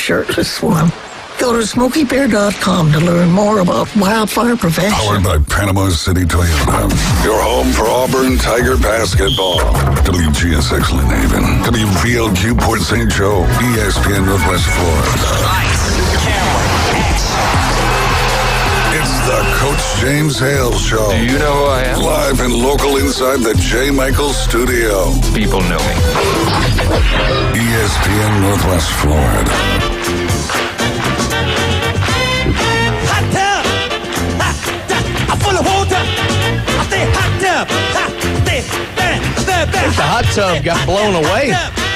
shirtless one. Go to SmokeyBear.com to learn more about wildfire prevention. Powered by Panama City Toyota. Your home for Auburn Tiger basketball. WGSX Lynn Haven. WVLQ Port St. Joe. ESPN Northwest Florida. Lights, camera, action. It's the Coach James Hale Show. Do you know who I am? Live and local inside the J. Michael Studio. People know me. ESPN Northwest Florida. Hot tub, I'm full of water. I say hot tub, The hot tub got blown away.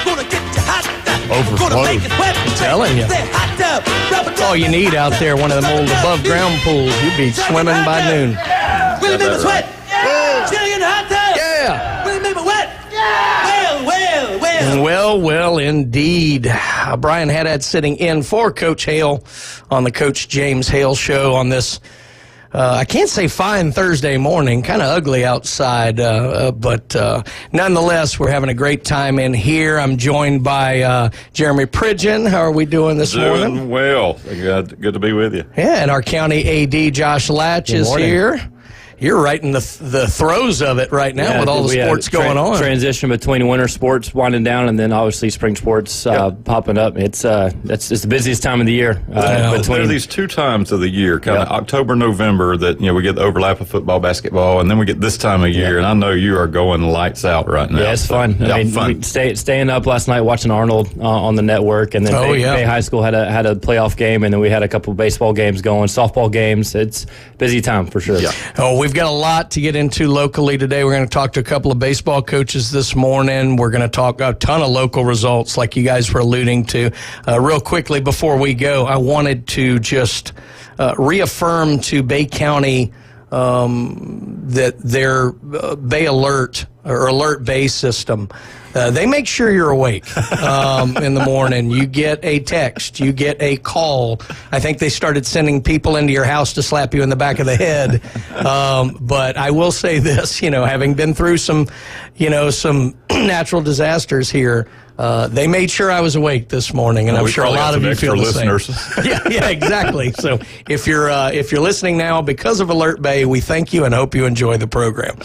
Gonna get you hot tub. Overflowed. Gonna make it wet. I'm telling you. Say hot tub. That's all you need out there, one of them old above-ground pools. You'd be swimming by noon. Will it make me sweat? Chilling in the hot tub. Yeah. Will it make me wet? Well, indeed. Brian Haddad sitting in for Coach Hale on the Coach James Hale Show on this, I can't say fine Thursday morning, kind of ugly outside, but nonetheless, we're having a great time in here. I'm joined by Jeremy Pridgeon. How are we doing this morning? Doing well. Good to be with you. Yeah, and our county AD, Josh Latch, is here. You're right in the throes of it right now with all the sports going on. Transition between winter sports winding down and then obviously spring sports popping up. It's the busiest time of the year. There are these two times of the year, kind of October, November, that we get the overlap of football, basketball, and then we get this time of year. And I know you are going lights out right now. Yeah, it's fun. Fun. Staying up last night watching Arnold on the network, and then Bay High School had a playoff game, and then we had a couple of baseball games going, softball games. It's busy time for sure. Yeah. Oh, we've got a lot to get into locally today. We're going to talk to a couple of baseball coaches this morning. We're going to talk a ton of local results like you guys were alluding to. Real quickly before we go, I wanted to just reaffirm to Bay County that their Bay Alert or Alert Bay system, they make sure you're awake in the morning. You get a text. You get a call. I think they started sending people into your house to slap you in the back of the head. But I will say this, having been through some natural disasters here, they made sure I was awake this morning, and I'm sure a lot of you feel the same. Yeah, exactly. So if you're listening now because of Alert Bay, we thank you and hope you enjoy the program.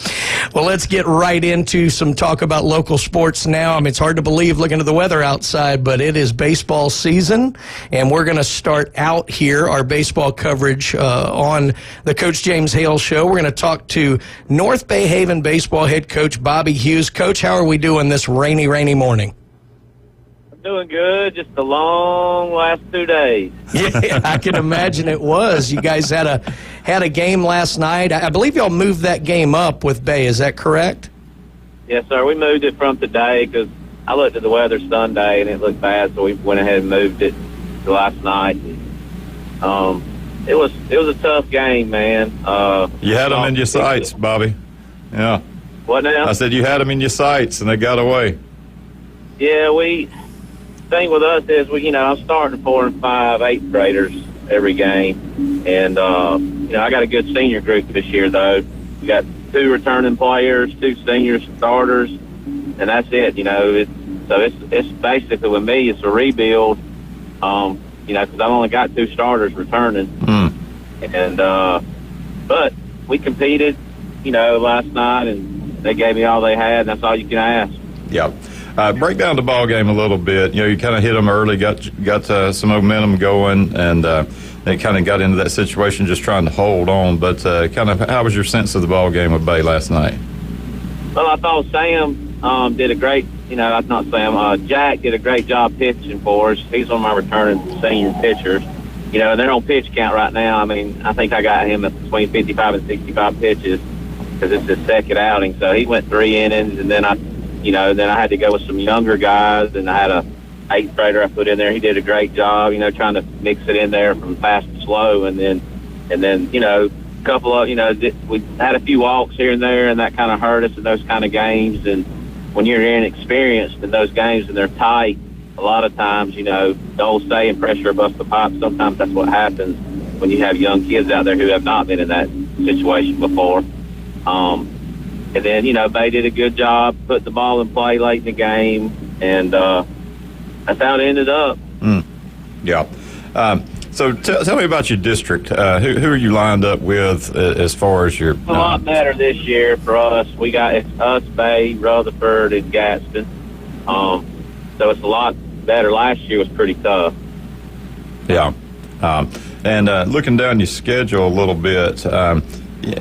Well, let's get right into some talk about local sports now. I mean, it's hard to believe looking at the weather outside, but it is baseball season, and we're going to start out here our baseball coverage on the Coach James Hale Show. We're going to talk to North Bay Haven baseball head coach Bobby Hughes. Coach, how are we doing this rainy morning? Doing good. Just a long last 2 days. Yeah, I can imagine it was. You guys had a game last night. I believe y'all moved that game up with Bay. Is that correct? Yes, sir. We moved it from today because I looked at the weather Sunday and it looked bad, so we went ahead and moved it to last night. It was a tough game, man. You had them in your sights, Bobby. Yeah. What now? I said you had them in your sights and they got away. Yeah, thing with us is I'm starting 4 and 5, 8th graders every game, and I got a good senior group this year though. We got 2 returning players, 2 senior starters, and that's it. It's basically with me it's a rebuild. Because I've only got 2 starters returning, and but we competed, last night, and they gave me all they had, and that's all you can ask. Yeah. Break down the ball game a little bit. You kind of hit them early, got some momentum going, and they kind of got into that situation just trying to hold on. But kind of how was your sense of the ball game with Bay last night? Well, I thought Sam did a great, not Sam, Jack did a great job pitching for us. He's one of my returning senior pitchers. They're on pitch count right now. I mean, I think I got him at between 55 and 65 pitches because it's his second outing. So he went 3 innings, and then I had to go with some younger guys, and I had a 8th grader I put in there. He did a great job, trying to mix it in there from fast to slow, and then a couple of, we had a few walks here and there, and that kind of hurt us in those kind of games. And when you're inexperienced in those games and they're tight, a lot of times, the old saying, pressure bust the pipe. Sometimes that's what happens when you have young kids out there who have not been in that situation before. And then, Bay did a good job putting the ball in play late in the game, and that's how it ended up. Yeah. So tell me about your district. Who are you lined up with as far as your? A lot better this year for us. We got it's us, Bay, Rutherford, and Gadsden. So it's a lot better. Last year was pretty tough. Yeah. And looking down your schedule a little bit,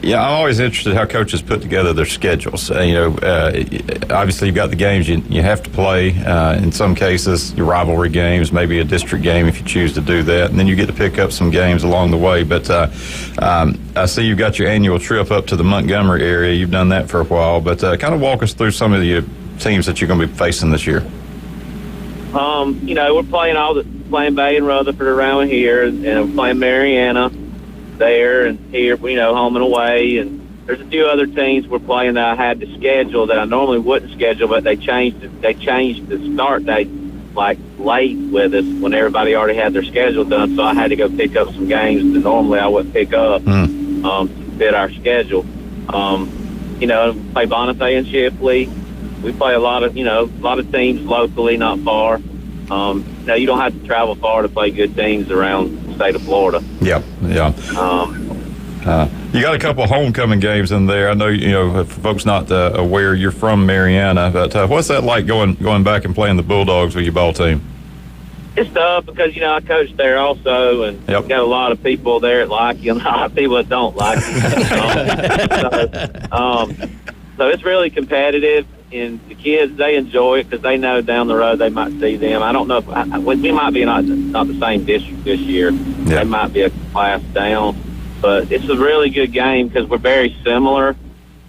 yeah, I'm always interested how coaches put together their schedules. Obviously you've got the games you have to play. In some cases, your rivalry games, maybe a district game if you choose to do that, and then you get to pick up some games along the way. But I see you've got your annual trip up to the Montgomery area. You've done that for a while, but kind of walk us through some of the teams that you're going to be facing this year. We're playing Bay and Rutherford around here, and we're playing Mariana there and here, home and away. And there's a few other teams we're playing that I had to schedule that I normally wouldn't schedule, but they changed the start date like late with us when everybody already had their schedule done. So I had to go pick up some games that normally I wouldn't pick up to fit our schedule. Play Bonifay and Shipley. We play a lot of teams locally, not far. You don't have to travel far to play good teams around the state of Florida. Yeah. You got a couple of homecoming games in there. I know, if folks not aware, you're from Mariana, but what's that like going back and playing the Bulldogs with your ball team? It's tough because, I coach there also, and got a lot of people there that like you and a lot of people that don't like you. So it's really competitive. And the kids, they enjoy it because they know down the road they might see them. I don't know if we might be not the same district this year. They might be a class down, but it's a really good game because we're very similar,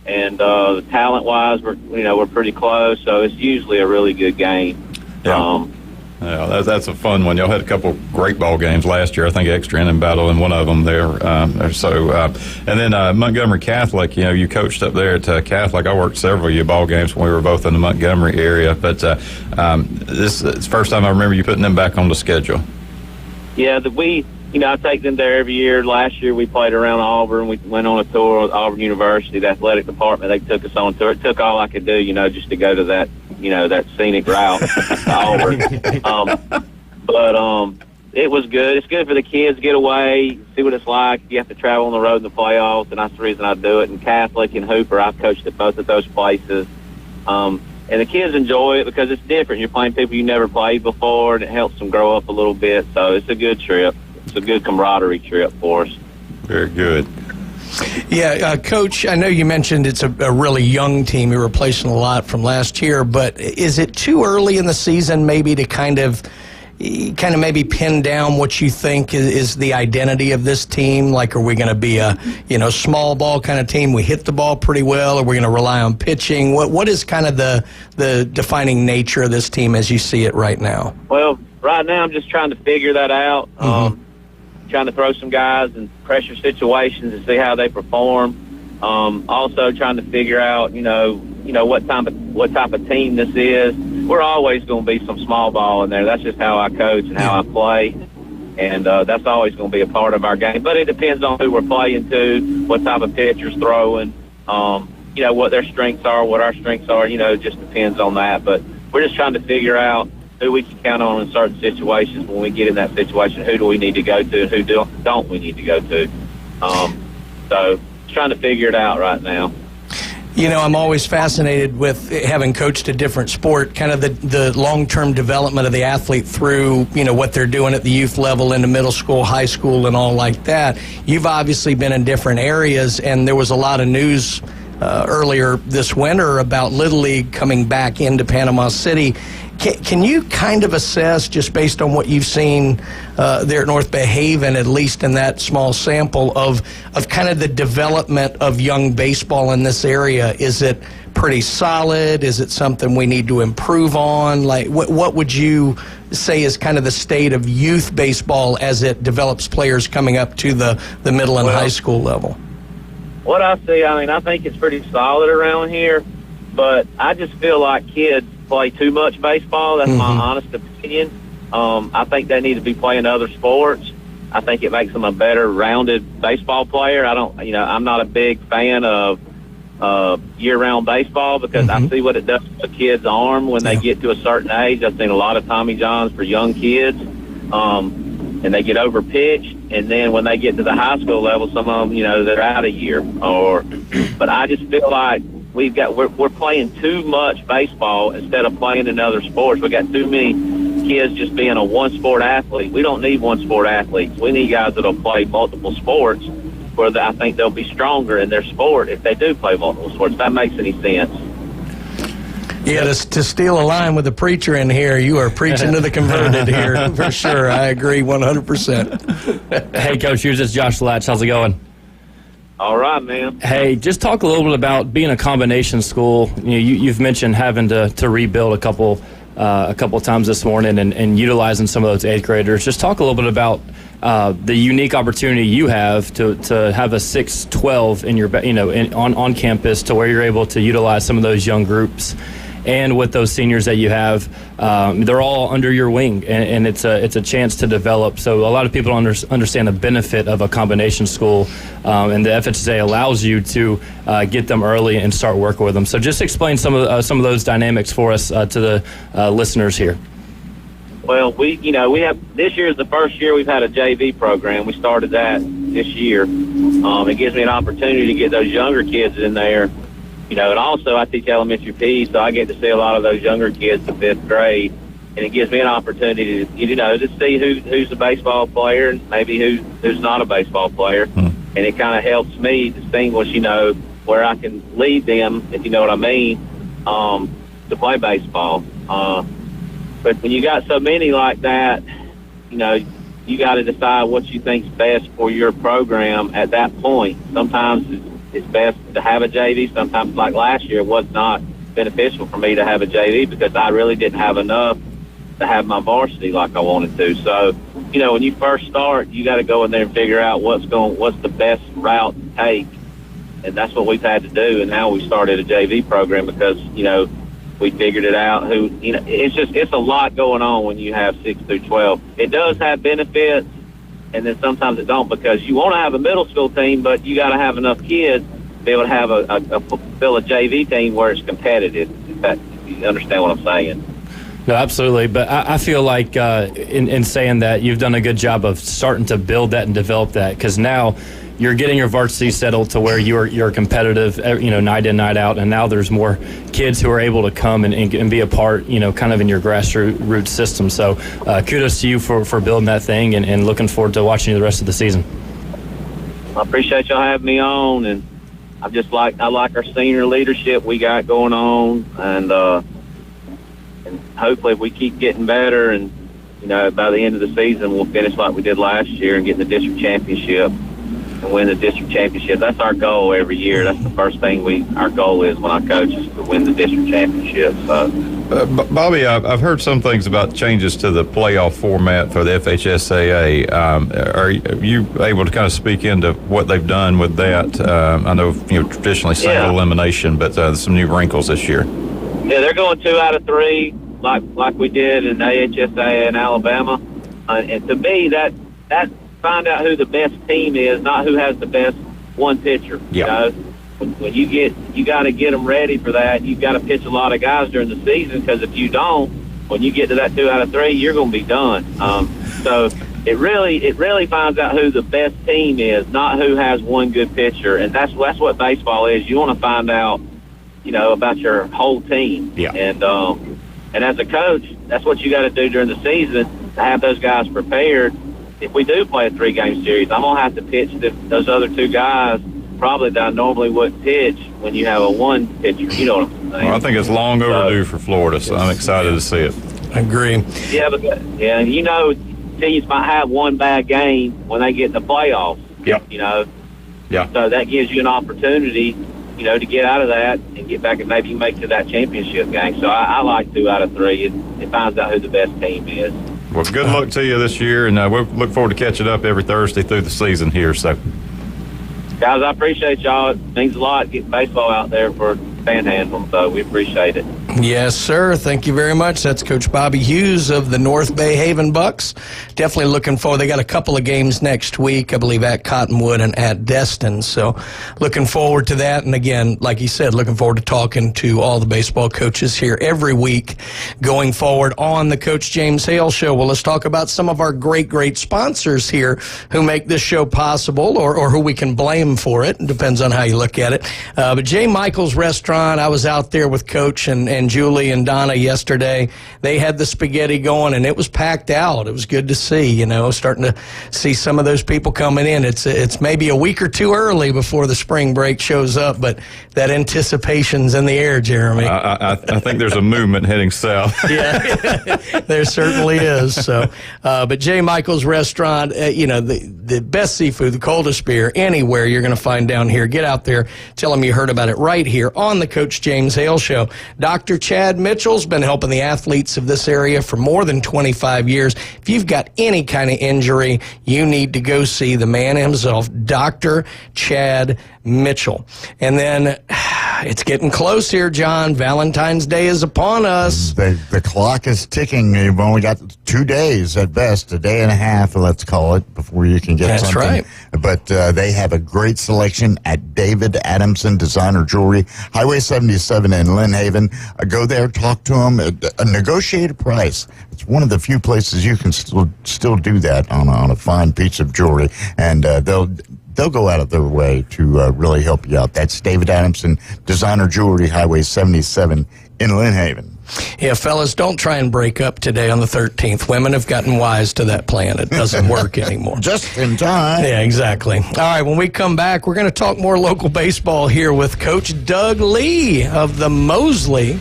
and talent-wise, we're pretty close. So it's usually a really good game. Yeah. That's a fun one. Y'all had a couple great ball games last year. I think extra inning battle in one of them there. And then Montgomery Catholic. You coached up there at Catholic. I worked several of your ball games when we were both in the Montgomery area. But this is the first time I remember you putting them back on the schedule. Yeah, I take them there every year. Last year we played around Auburn. We went on a tour with Auburn University, the athletic department. They took us on a tour. It took all I could do, just to go to that, that scenic route to Auburn. But it was good. It's good for the kids to get away, see what it's like. You have to travel on the road in the playoffs, and that's the reason I do it. And Catholic and Hooper, I've coached at both of those places. And the kids enjoy it because it's different. You're playing people you never played before, and it helps them grow up a little bit. So it's a good trip. It's a good camaraderie trip for us. Very good. Yeah, Coach, I know you mentioned it's a really young team. You're replacing a lot from last year, but is it too early in the season maybe to kind of maybe pin down what you think is the identity of this team? Like, are we going to be a small ball kind of team? We hit the ball pretty well. Are we going to rely on pitching? What is kind of the defining nature of this team as you see it right now? Well, right now I'm just trying to figure that out. Trying to throw some guys in pressure situations and see how they perform. Also trying to figure out, what type of team this is. We're always going to be some small ball in there. That's just how I coach and how I play. And that's always going to be a part of our game. But it depends on who we're playing to, what type of pitcher's throwing, what their strengths are, what our strengths are. It just depends on that. But we're just trying to figure out who we can count on in certain situations. When we get in that situation, who do we need to go to and who don't we need to go to? So just trying to figure it out right now. I'm always fascinated with, having coached a different sport, kind of the long-term development of the athlete through, what they're doing at the youth level into middle school, high school, and all like that. You've obviously been in different areas, and there was a lot of news earlier this winter about Little League coming back into Panama City. Can you kind of assess, just based on what you've seen there at North Bay Haven, at least in that small sample, of kind of the development of young baseball in this area? Is it pretty solid? Is it something we need to improve on? Like, what would you say is kind of the state of youth baseball as it develops players coming up to the middle and high school level? What I see, I think it's pretty solid around here, but I just feel like kids play too much baseball. That's my honest opinion. I think they need to be playing other sports. I think it makes them a better rounded baseball player. I'm not a big fan of year-round baseball because I see what it does to a kid's arm when they get to a certain age. I've seen a lot of Tommy Johns for young kids. and they get overpitched, and then when they get to the high school level, some of them, they're out a year. But I just feel like we're playing too much baseball instead of playing in other sports. We got too many kids just being a one-sport athlete. We don't need one-sport athletes. We need guys that'll play multiple sports, where I think they'll be stronger in their sport if they do play multiple sports. If that makes any sense. Yeah, to steal a line with the preacher in here, you are preaching to the converted here, for sure. I agree 100%. Hey, Coach Hughes, it's Josh Latch. How's it going? All right, man. Hey, just talk a little bit about being a combination school. You've mentioned having to rebuild a couple times this morning and utilizing some of those eighth graders. Just talk a little bit about the unique opportunity you have to have a 6-12 in your on campus, to where you're able to utilize some of those young groups. And with those seniors that you have, they're all under your wing, and it's a chance to develop. So a lot of people understand the benefit of a combination school, and the FHSA allows you to get them early and start working with them. So just explain some of those dynamics for us to the listeners here. Well, we have, this year is the first year we've had a JV program. We started that this year. It gives me an opportunity to get those younger kids in there. And also I teach elementary PE, so I get to see a lot of those younger kids in 5th grade, and it gives me an opportunity to see who's a baseball player and maybe who's not a baseball player, and it kind of helps me distinguish, where I can lead them, if you know what I mean, to play baseball. But when you got so many like that, you got to decide what you think's best for your program at that point. Sometimes it's best to have a JV. Sometimes, like last year, it was not beneficial for me to have a JV because I really didn't have enough to have my varsity like I wanted to. So, when you first start, you got to go in there and figure out what's the best route to take, and that's what we've had to do. And now we started a JV program because we figured it out. It's a lot going on when you have 6 through 12. It does have benefits, and then sometimes it don't, because you want to have a middle school team, but you got to have enough kids to be able to have a JV team where it's competitive. If you understand what I'm saying. No, absolutely. But I feel like in saying that, you've done a good job of starting to build that and develop that, because now you're getting your varsity settled to where you're competitive, night in, night out, and now there's more kids who are able to come and be a part, kind of in your grassroots system. So kudos to you for building that thing, and looking forward to watching you the rest of the season. I appreciate y'all having me on, and I like our senior leadership we got going on, and hopefully if we keep getting better, and by the end of the season we'll finish like we did last year and get the district championship and win the district championship. That's our goal every year. That's the first thing our goal is when I coach, is to win the district championship. So, Bobby, I've heard some things about changes to the playoff format for the FHSAA. Are you able to kind of speak into what they've done with that? I know traditionally single elimination, but some new wrinkles this year. Yeah, they're going 2 out of 3, like we did in AHSA in Alabama. And to me, that find out who the best team is, not who has the best one pitcher. Yeah. When you got to get them ready for that. You've got to pitch a lot of guys during the season, because if you don't, when you get to that 2 out of 3, you're going to be done. So it really finds out who the best team is, not who has one good pitcher, and that's what baseball is. You want to find out, about your whole team. Yeah. And as a coach, that's what you got to do during the season, to have those guys prepared. If we do play a 3-game series, I'm going to have to pitch those other 2 guys probably that I normally wouldn't pitch when you have a one pitcher. You know what I'm saying? Well, I think it's long overdue for Florida, so I'm excited to see it. I agree. Yeah, teams might have one bad game when they get in the playoffs. Yep. Yeah. So that gives you an opportunity, to get out of that and get back and maybe make to that championship game. So I like 2 out of 3. It finds out who the best team is. Well, good luck to you this year, and we'll look forward to catching up every Thursday through the season here. So, guys, I appreciate y'all. It means a lot getting baseball out there for Panhandle, so we appreciate it. Yes, sir. Thank you very much. That's Coach Bobby Hughes of the North Bay Haven Bucks. Definitely looking forward. They got a couple of games next week, I believe, at Cottonwood and at Destin. So looking forward to that. And again, like you said, looking forward to talking to all the baseball coaches here every week going forward on the Coach James Hale Show. Well, let's talk about some of our great sponsors here who make this show possible, or who we can blame for it. It depends on how you look at it. But J. Michael's Restaurant, I was out there with Coach and Julie and Donna yesterday. They had the spaghetti going, and it was packed out. It was good to see, starting to see some of those people coming in. It's maybe a week or two early before the spring break shows up, but that anticipation's in the air, Jeremy. I think there's a movement heading south. Yeah, there certainly is. So, but J. Michael's Restaurant, the best seafood, the coldest beer, anywhere you're going to find down here. Get out there, tell them you heard about it right here on the Coach James Hale Show. Dr. Chad Mitchell's been helping the athletes of this area for more than 25 years. If you've got any kind of injury, you need to go see the man himself, Dr. Chad Mitchell. And then it's getting close here, John. Valentine's Day is upon us. The clock is ticking. You've only got 2 days at best, a day and a half, let's call it, before you can get something. That's right. But they have a great selection at David Adamson Designer Jewelry, Highway 77 in Lynn Haven. Go there, talk to them at a negotiated price. It's one of the few places you can still do that on a fine piece of jewelry, and they'll go out of their way to really help you out. That's David Adamson Designer Jewelry, Highway 77 in Lynn Haven. Yeah, fellas, don't try and break up today on the 13th. Women have gotten wise to that plan. It doesn't work anymore. Just in time. Yeah, exactly. All right, when we come back, we're going to talk more local baseball here with Coach Doug Lee of the Mosley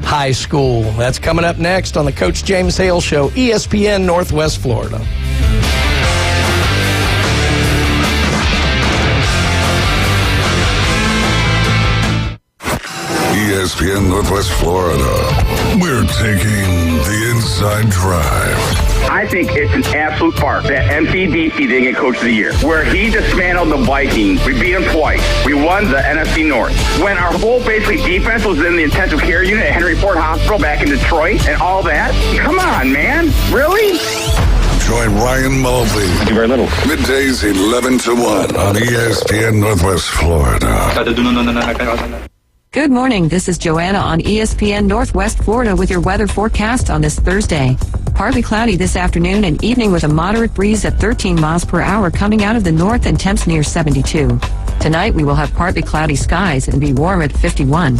High School. That's coming up next on the Coach James Hale Show, ESPN Northwest Florida. ESPN Northwest Florida. We're taking the inside drive. I think it's an absolute farce that MCDC didn't get Coach of the Year, where he dismantled the Vikings. We beat them twice. We won the NFC North. When our whole basically defense was in the intensive care unit at Henry Ford Hospital back in Detroit and all that. Come on, man. Really? Join Ryan Mulvey. I do very little. Middays 11 to 1 on ESPN Northwest Florida. Good morning, this is Joanna on ESPN Northwest Florida with your weather forecast on this Thursday. Partly cloudy this afternoon and evening with a moderate breeze at 13 miles per hour coming out of the north and temps near 72. Tonight we will have partly cloudy skies and be warm at 51.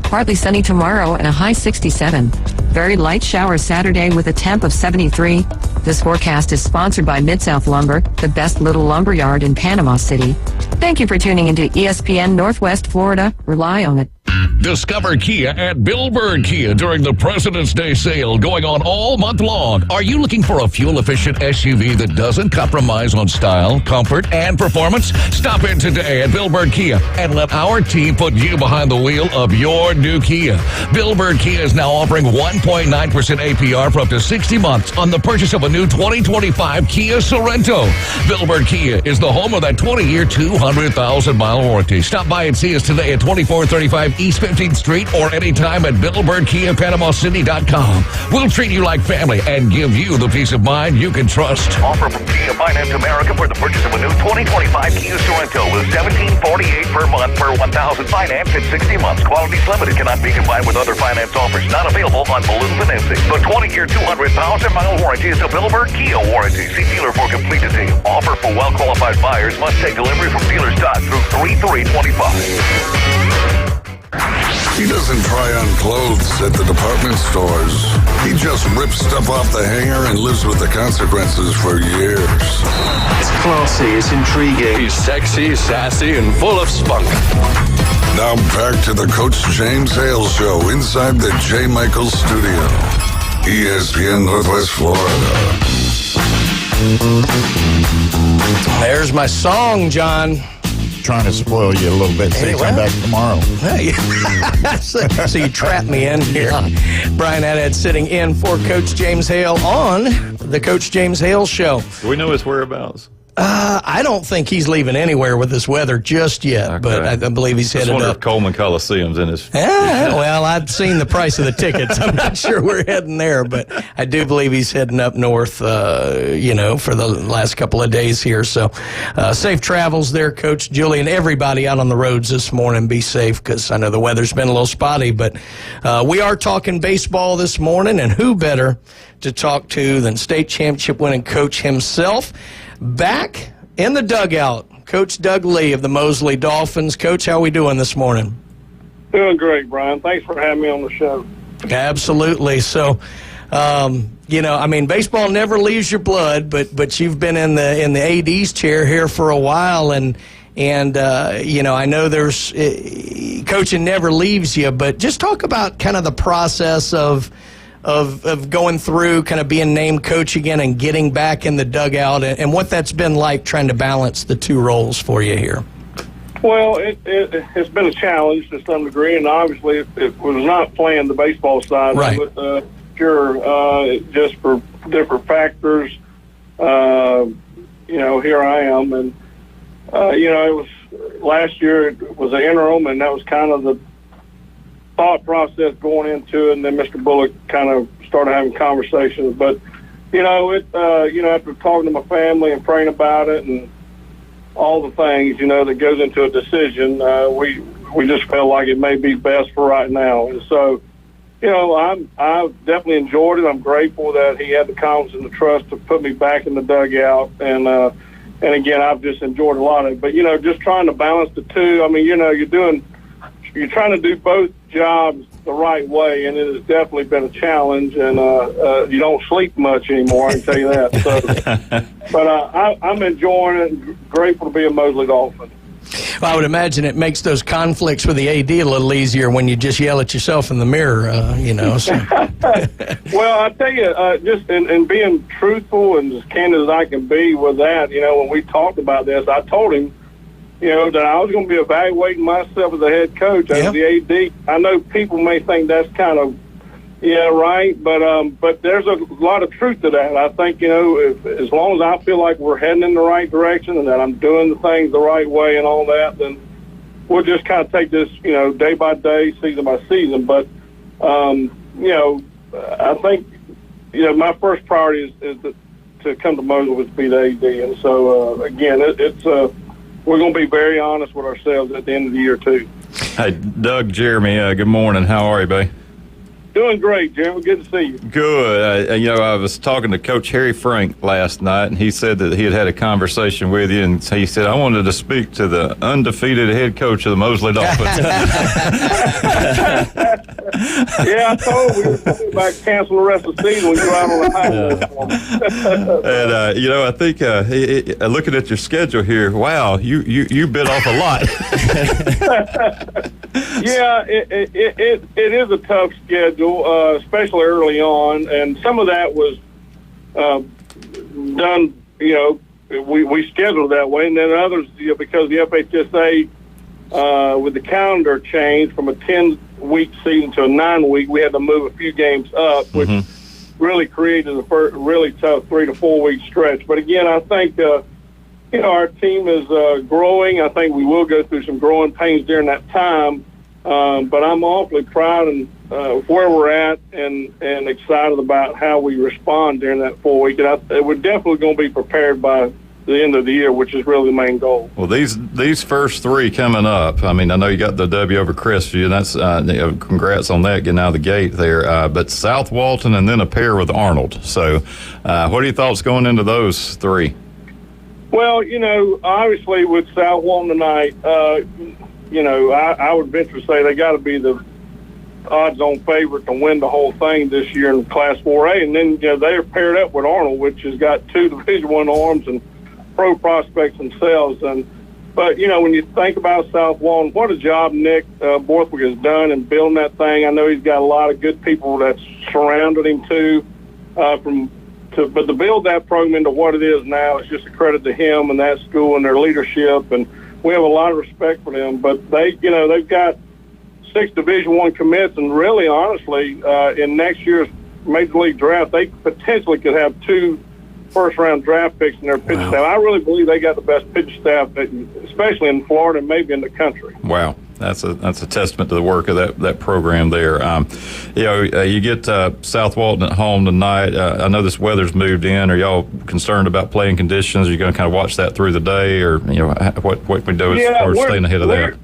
Partly sunny tomorrow and a high 67. Very light showers Saturday with a temp of 73. This forecast is sponsored by Mid-South Lumber, the best little lumber yard in Panama City. Thank you for tuning into ESPN Northwest Florida. Rely on it. Discover Kia at Billburn Kia during the President's Day sale going on all month long. Are you looking for a fuel-efficient SUV that doesn't compromise on style, comfort, and performance? Stop in today at Billburn Kia and let our team put you behind the wheel of your new Kia. Billburn Kia is now offering 1.9% APR for up to 60 months on the purchase of a new 2025 Kia Sorento. Billburn Kia is the home of that 20-year, 200,000-mile warranty. Stop by and see us today at 2435 East 15th Street or anytime at BillBurnKiaPanamaCity.com. We'll treat you like family and give you the peace of mind you can trust. Offer from Kia Finance America for the purchase of a new 2025 Kia Sorento with $1,748 per month per $1,000 financed in 60 months. Qualities limited, cannot be combined with other finance offers. Not available on balloon financing. The 20-year, 200,000-mile warranty is the Billburn Kia warranty. See dealer for complete detail. Offer for well-qualified buyers. Must take delivery from dealer stock through 3/3/25. He doesn't try on clothes at the department stores. He just rips stuff off the hanger and lives with the consequences for years. It's classy, it's intriguing. He's sexy, sassy, and full of spunk. Now back to the Coach James Hale Show inside the J. Michael Studio. ESPN Northwest Florida. There's my song, John. Trying to spoil you a little bit. Say come back tomorrow. Hey. So you trapped me in here. Brian Haddad sitting in for Coach James Hale on the Coach James Hale Show. Do we know his whereabouts? I don't think he's leaving anywhere with this weather just yet, Okay. but I believe he's Just headed wonder up. if Coleman Coliseum's in his. Yeah, well, I've seen the price of the tickets. I'm not sure we're heading there, but I do believe he's heading up north, for the last couple of days here. So safe travels there, Coach Julie, and everybody out on the roads this morning. Be safe, because I know the weather's been a little spotty, but we are talking baseball this morning, and who better to talk to than state championship winning coach himself. Back in the dugout, Coach Doug Lee of the Mosley Dolphins. Coach, how are we doing this morning? Doing great, Brian. Thanks for having me on the show. Absolutely. So, baseball never leaves your blood, but you've been in the AD's chair here for a while, and I know there's coaching never leaves you, but just talk about kind of the process of going through kind of being named coach again and getting back in the dugout, and what that's been like trying to balance the two roles for you here. Well, it's been a challenge to some degree, and obviously it was not playing the baseball side. Right. But, just for different factors, here I am. And, it was last year it was an interim, and that was kind of the thought process going into it, and then Mr. Bullock kind of started having conversations. But, after talking to my family and praying about it and all the things, that goes into a decision, we just felt like it may be best for right now. And so, I've definitely enjoyed it. I'm grateful that he had the confidence and the trust to put me back in the dugout. And again, I've just enjoyed a lot of it. But, just trying to balance the two. I mean, you're trying to do both jobs the right way, and it has definitely been a challenge, and you don't sleep much anymore, I can tell you that. So, but I'm enjoying it and grateful to be a Mosley Dolphin. Well, I would imagine it makes those conflicts with the AD a little easier when you just yell at yourself in the mirror, So. Well, I tell you, just in being truthful and as candid as I can be with that, when we talked about this, I told him, that I was going to be evaluating myself as a head coach, as the AD. I know people may think that's kind of, right, but there's a lot of truth to that. I think, as long as I feel like we're heading in the right direction and that I'm doing the things the right way and all that, then we'll just kind of take this, day by day, season by season. But, I think, my first priority is to come to Mosley was to be the AD. And so, again, we're going to be very honest with ourselves at the end of the year, too. Hey, Doug, Jeremy, good morning. How are you, buddy? Doing great, Jeremy. Good to see you. Good. I was talking to Coach Harry Frank last night, and he said that he had a conversation with you, and he said, I wanted to speak to the undefeated head coach of the Mosley Dolphins. Yeah, I told him we were thinking about canceling the rest of the season when you go out on the highway. And, I think looking at your schedule here, wow, you bit off a lot. Yeah, it is a tough schedule, especially early on, and some of that was done, we scheduled that way, and then others, because the FHSA, with the calendar change from a 10-week season to a 9-week, we had to move a few games up, which really created a really tough 3 to 4 week stretch. But again, I think, our team is growing. I think we will go through some growing pains during that time. But I'm awfully proud of where we're at and excited about how we respond during that 4 week. And we're definitely going to be prepared by the end of the year, which is really the main goal. Well, these first three coming up, I mean, I know you got the W over Crestview, and that's congrats on that, getting out of the gate there. But South Walton and then a pair with Arnold. So what are your thoughts going into those three? Well, obviously with South Walton tonight, I would venture to say they got to be the odds-on favorite to win the whole thing this year in Class 4A. And then they're paired up with Arnold, which has got 2 Division I arms and pro prospects themselves. But when you think about South Walton, what a job Nick Borthwick has done in building that thing. I know he's got a lot of good people that surrounded him too. But to build that program into what it is now, it's just a credit to him and that school and their leadership, and we have a lot of respect for them. But they've got 6 Division I commits, and really, honestly, in next year's Major League Draft, they potentially could have 2 first-round draft picks in their pitching staff. I really believe they got the best pitching staff, especially in Florida and maybe in the country. Wow. That's a testament to the work of that program there. You get South Walton at home tonight. I know this weather's moved in. Are y'all concerned about playing conditions? Are you going to kind of watch that through the day, or what can we do as far as staying ahead of that?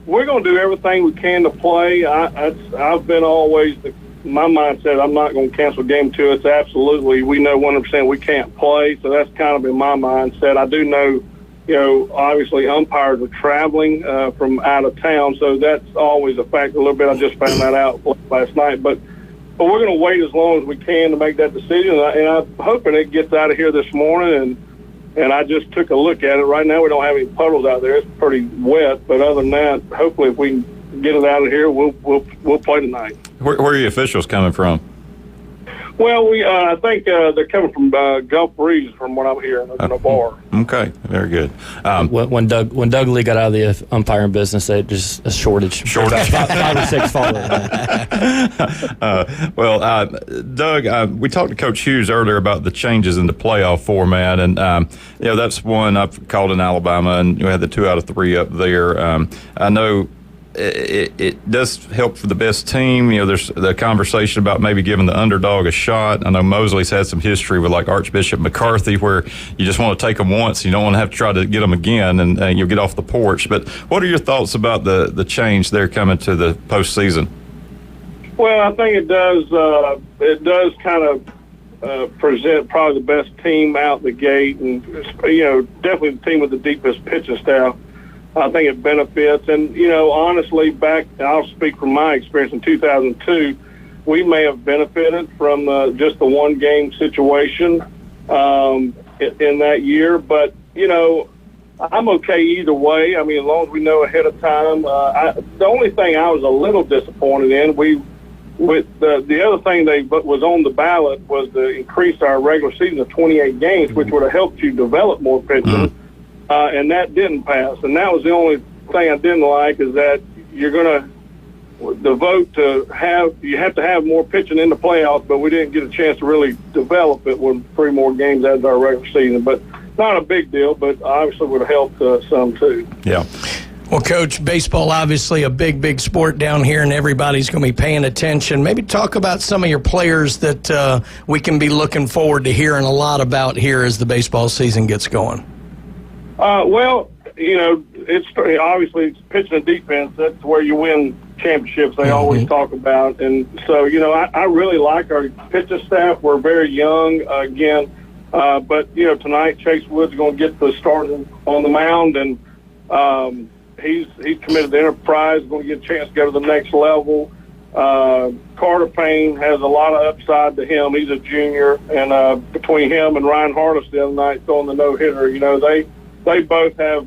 We're going to do everything we can to play. I've been always my mindset. I'm not going to cancel game 2. It's absolutely, we know 100% we can't play, so that's kind of been my mindset. I do know. Obviously umpires are traveling from out of town, so that's always a factor a little bit. I just found that out last night. But we're going to wait as long as we can to make that decision, and I'm hoping it gets out of here this morning. And I just took a look at it. Right now we don't have any puddles out there. It's pretty wet, but other than that, hopefully if we can get it out of here, we'll play tonight. Where are your officials coming from? Well, I think they're coming from Gulf Breeze, from what I'm hearing, in a bar. Okay, very good. When Doug Lee got out of the umpiring business, they just a shortage. About 5 or 6 followers. Doug, we talked to Coach Hughes earlier about the changes in the playoff format, and that's one I've called in Alabama, and we had the 2 out of 3 up there. I know. It does help for the best team. There's the conversation about maybe giving the underdog a shot. I know Mosley's had some history with like Archbishop McCarthy, where you just want to take them once. You don't want to have to try to get them again, and you'll get off the porch. But what are your thoughts about the change there coming to the postseason? Well, I think it does kind of present probably the best team out the gate, and definitely the team with the deepest pitching staff. I think it benefits. And, honestly, I'll speak from my experience in 2002, we may have benefited from just the one-game situation in that year. But, I'm okay either way. I mean, as long as we know ahead of time. The only thing I was a little disappointed in, the other thing was on the ballot was to increase our regular season to 28 games, which would have helped you develop more pitchers. And that didn't pass. And that was the only thing I didn't like, is that you're going to vote you have to have more pitching in the playoffs, but we didn't get a chance to really develop it with 3 more games as our regular season. But not a big deal, but obviously would have helped some too. Yeah. Well, Coach, baseball obviously a big sport down here, and everybody's going to be paying attention. Maybe talk about some of your players that we can be looking forward to hearing a lot about here as the baseball season gets going. It's obviously it's pitching and defense. That's where you win championships. They always talk about, and so I really like our pitching staff. We're very young again, but tonight Chase Wood's going to get the start on the mound, and he's committed to Enterprise. Going to get a chance to go to the next level. Carter Payne has a lot of upside to him. He's a junior, and between him and Ryan Harless the other night throwing the no-hitter, they both have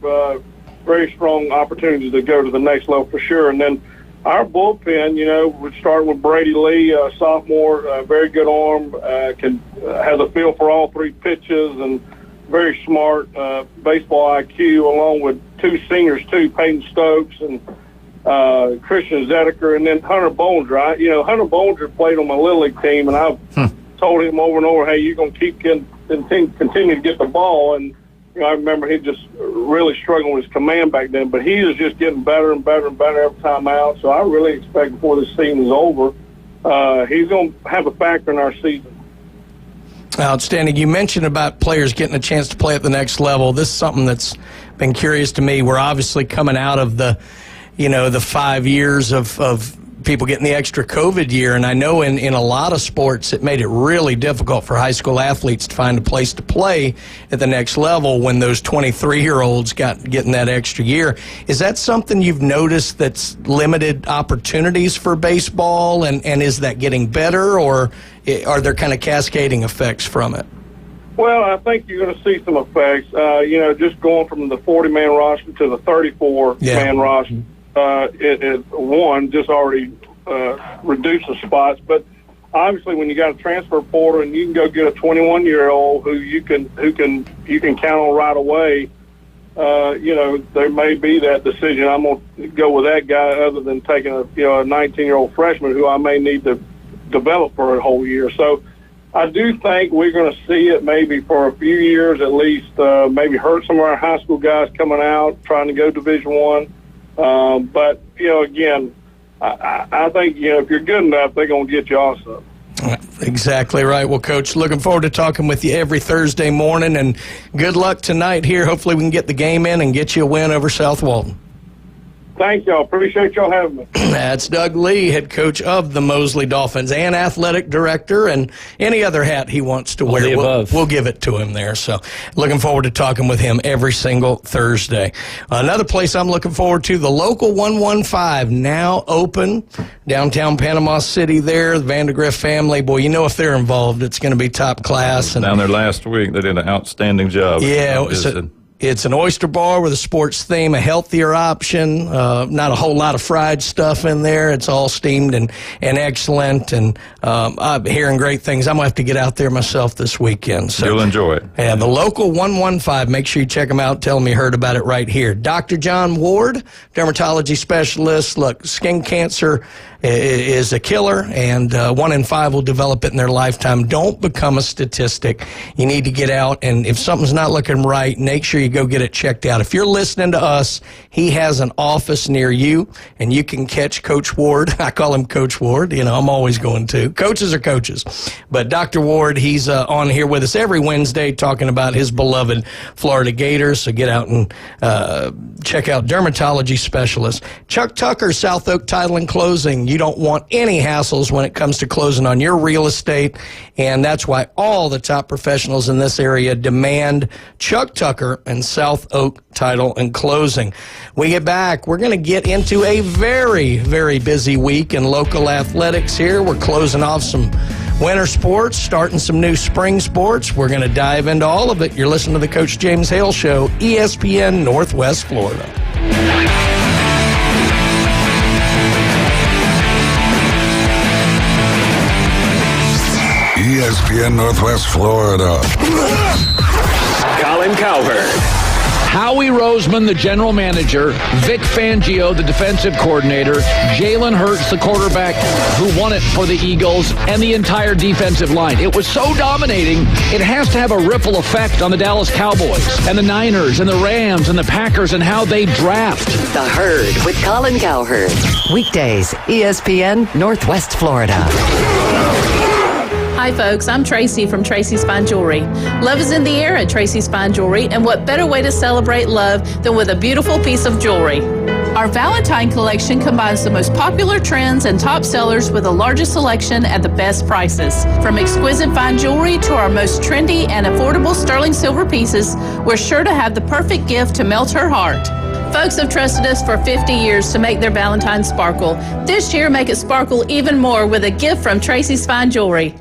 very strong opportunities to go to the next level for sure. And then our bullpen, we started with Brady Lee, sophomore, very good arm, has a feel for all 3 pitches, and very smart baseball IQ, along with 2 seniors too, Peyton Stokes and Christian Zedeker, and then Hunter Bollinger. Hunter Bollinger played on my Little League team, and I've told him over and over, hey, you're going to continue to get the ball. And I remember he just really struggled with his command back then, but he is just getting better and better and better every time out. So I really expect before this season is over, he's going to have a factor in our season. Outstanding. You mentioned about players getting a chance to play at the next level. This is something that's been curious to me. We're obviously coming out of the 5 years of people getting the extra COVID year, and I know in a lot of sports it made it really difficult for high school athletes to find a place to play at the next level when those 23-year-olds getting that extra year. Is that something you've noticed that's limited opportunities for baseball, and is that getting better, or are there kind of cascading effects from it? Well, I think you're going to see some effects. Just going from the 40-man roster to the 34-man roster. One just already reduces spots, but obviously when you got a transfer portal and you can go get a 21-year-old who you can count on right away, there may be that decision. I'm going to go with that guy other than taking a 19-year-old freshman who I may need to develop for a whole year. So I do think we're going to see it maybe for a few years at least, maybe hurt some of our high school guys coming out, trying to go Division I. But, again, I think, if you're good enough, they're going to get you also. Exactly right. Well, Coach, looking forward to talking with you every Thursday morning, and good luck tonight here. Hopefully we can get the game in and get you a win over South Walton. Thank y'all. Appreciate y'all having me. That's Doug Lee, head coach of the Mosley Dolphins and athletic director, and any other hat he wants to wear, we'll give it to him there. So looking forward to talking with him every single Thursday. Another place I'm looking forward to, the Local 115, now open downtown Panama City there. The Vandergrift family, boy, if they're involved, it's going to be top class. And down there last week, they did an outstanding job. Yeah, it's an oyster bar with a sports theme, a healthier option, not a whole lot of fried stuff in there. It's all steamed and excellent, and I'm hearing great things. I'm going to have to get out there myself this weekend. So, you'll enjoy it. Yeah, the Local 115. Make sure you check them out. Tell them you heard about it right here. Dr. John Ward, dermatology specialist. Look, skin cancer is a killer, and 1 in 5 will develop it in their lifetime. Don't become a statistic. You need to get out, and if something's not looking right, make sure you go get it checked out. If you're listening to us, he has an office near you, and you can catch Coach Ward. I call him Coach Ward. I'm always going to. Coaches are coaches. But Dr. Ward, he's on here with us every Wednesday talking about his beloved Florida Gators. So get out and check out dermatology specialist. Chuck Tucker, South Oak Title and Closing. You don't want any hassles when it comes to closing on your real estate, and that's why all the top professionals in this area demand Chuck Tucker and South Oak Title and Closing. We get back, we're going to get into a very, very busy week in local athletics here. We're closing off some winter sports, starting some new spring sports. We're going to dive into all of it. You're listening to the Coach James Hale Show, ESPN Northwest Florida. ESPN Northwest Florida. Colin Cowherd. Howie Roseman, the general manager, Vic Fangio, the defensive coordinator, Jalen Hurts, the quarterback who won it for the Eagles, and the entire defensive line. It was so dominating, it has to have a ripple effect on the Dallas Cowboys and the Niners and the Rams and the Packers and how they draft. The Herd with Colin Cowherd. Weekdays, ESPN Northwest Florida. Hi folks, I'm Tracy from Tracy's Fine Jewelry. Love is in the air at Tracy's Fine Jewelry, and what better way to celebrate love than with a beautiful piece of jewelry. Our Valentine collection combines the most popular trends and top sellers with the largest selection at the best prices. From exquisite fine jewelry to our most trendy and affordable sterling silver pieces, we're sure to have the perfect gift to melt her heart. Folks have trusted us for 50 years to make their Valentine sparkle. This year, make it sparkle even more with a gift from Tracy's Fine Jewelry.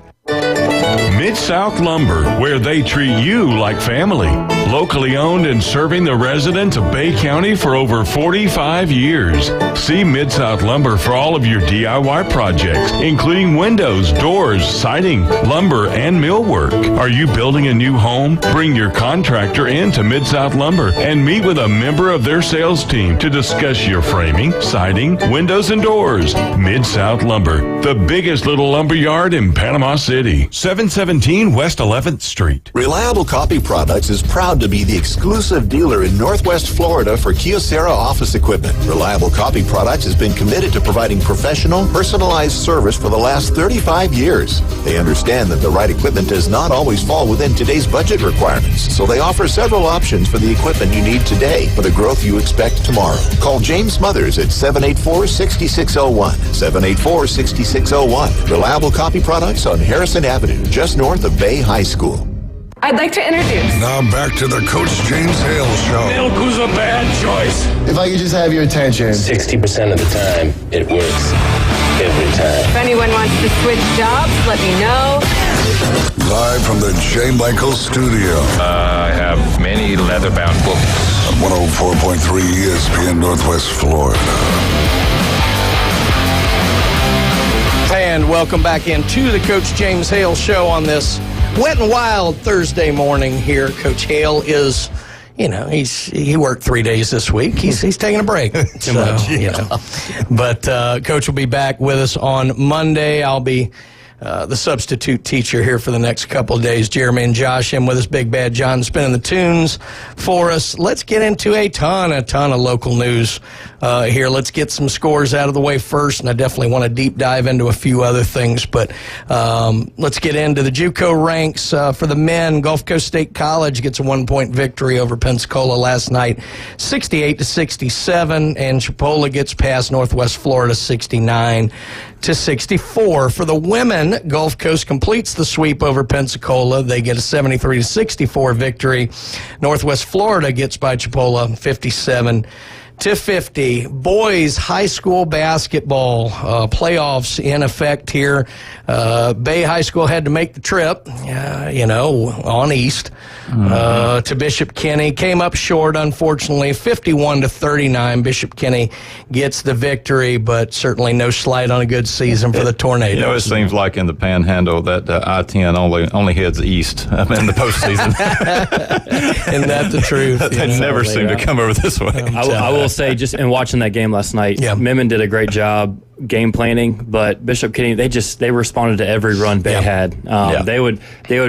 Mid-South Lumber, where they treat you like family. Locally owned and serving the residents of Bay County for over 45 years. See Mid-South Lumber for all of your DIY projects, including windows, doors, siding, lumber, and millwork. Are you building a new home? Bring your contractor in to Mid-South Lumber and meet with a member of their sales team to discuss your framing, siding, windows, and doors. Mid-South Lumber, the biggest little lumber yard in Panama City. 717 West 11th Street. Reliable Copy Products is proud to be the exclusive dealer in Northwest Florida for Kyocera office equipment. Reliable Copy Products has been committed to providing professional, personalized service for the last 35 years. They understand that the right equipment does not always fall within today's budget requirements, so they offer several options for the equipment you need today for the growth you expect tomorrow. Call James Smothers at 784-6601. 784-6601. Reliable Copy Products on Harrison Avenue, just north of Bay High School. I'd like to introduce. Now back to the Coach James Hale Show. Milk was a bad choice. If I could just have your attention. 60% of the time, it works. Every time. If anyone wants to switch jobs, let me know. Live from the J. Michael Studio. I have many leather-bound books. 104.3 ESPN Northwest Florida. And welcome back into the Coach James Hale Show on this wet and wild Thursday morning here. Coach Hale is, he worked 3 days this week. He's taking a break. Too much, But Coach will be back with us on Monday. I'll be the substitute teacher here for the next couple of days. Jeremy and Josh in with us. Big Bad John spinning the tunes for us. Let's get into a ton of local news here. Let's get some scores out of the way first, and I definitely want to deep dive into a few other things. But let's get into the JUCO ranks. For the men, Gulf Coast State College gets a 1-point victory over Pensacola last night, 68-67, and Chipola gets past Northwest Florida, 69-64. For the women, Gulf Coast completes the sweep over Pensacola. They get a 73-64 victory. Northwest Florida gets by Chipola, 57-50. Boys high school basketball playoffs in effect here. Bay High School had to make the trip, on east to Bishop Kenny. Came up short, unfortunately, 51-39. Bishop Kenny gets the victory, but certainly no slight on a good season for the Tornadoes. It seems like in the Panhandle that I-10 only heads east in the postseason. Isn't that the truth? They never seem to come over this way. I will say, just in watching that game last night, Memon did a great job game planning, but Bishop Kenny, they responded to every run they had. They would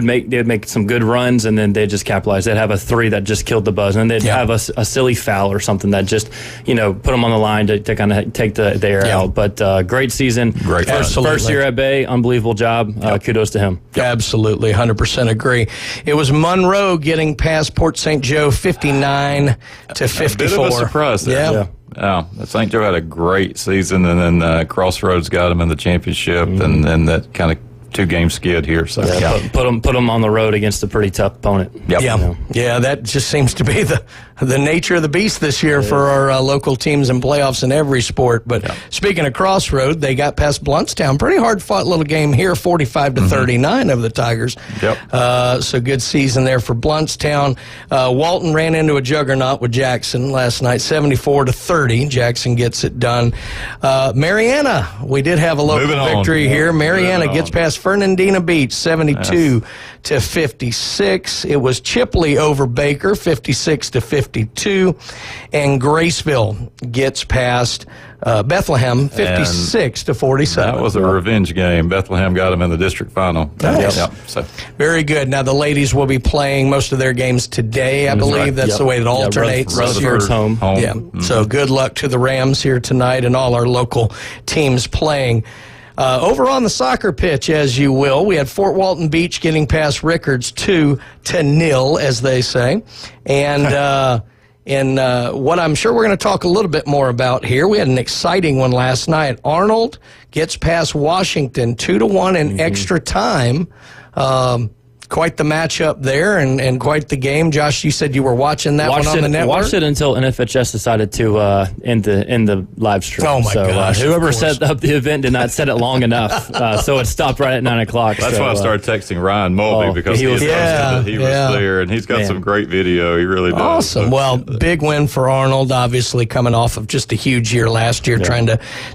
make some good runs, and then they just capitalize. They'd have a three that just killed the buzz, and they'd have a silly foul or something that just put them on the line to kind of take the air out. But great season, great first year at Bay, unbelievable job. Kudos to him. Absolutely, 100% agree. It was Monroe getting past Port St. Joe, 59-54. A bit of a surprise there. Yeah, St. Joe had a great season, and then Crossroads got them in the championship, and then that kind of two-game skid here. So put them on the road against a pretty tough opponent. Yeah, that just seems to be the nature of the beast this year for our local teams in playoffs in every sport. But speaking of Crossroad, they got past Bluntstown. Pretty hard-fought little game here, 45-39 over the Tigers. So good season there for Bluntstown. Walton ran into a juggernaut with Jackson last night, 74-30. Jackson gets it done. Mariana, we did have a local victory here. Mariana gets past Fernandina Beach, 72-56. It was Chipley over Baker, 56-52, and Graceville gets past Bethlehem, 56-47. That was a revenge game. Bethlehem got them in the district final. Nice. So very good. Now the ladies will be playing most of their games today, I believe. That's the way it alternates. Rutherford's home. Yeah. So good luck to the Rams here tonight and all our local teams playing. Over on the soccer pitch, as you will, we had Fort Walton Beach getting past Rickards 2-0, as they say. And what I'm sure we're going to talk a little bit more about here, we had an exciting one last night. Arnold gets past Washington 2-1 in extra time. Quite the matchup there and quite the game. Josh, you said you were watching that one on the network? Watched it until NFHS decided to end the live stream. Oh, my gosh. Whoever set up the event did not set it long enough, so it stopped right at 9 o'clock. That's why I started texting Ryan Mulvey because he was there, and he's got some great video. He really does. Awesome. Well, big win for Arnold, obviously coming off of just a huge year last year, trying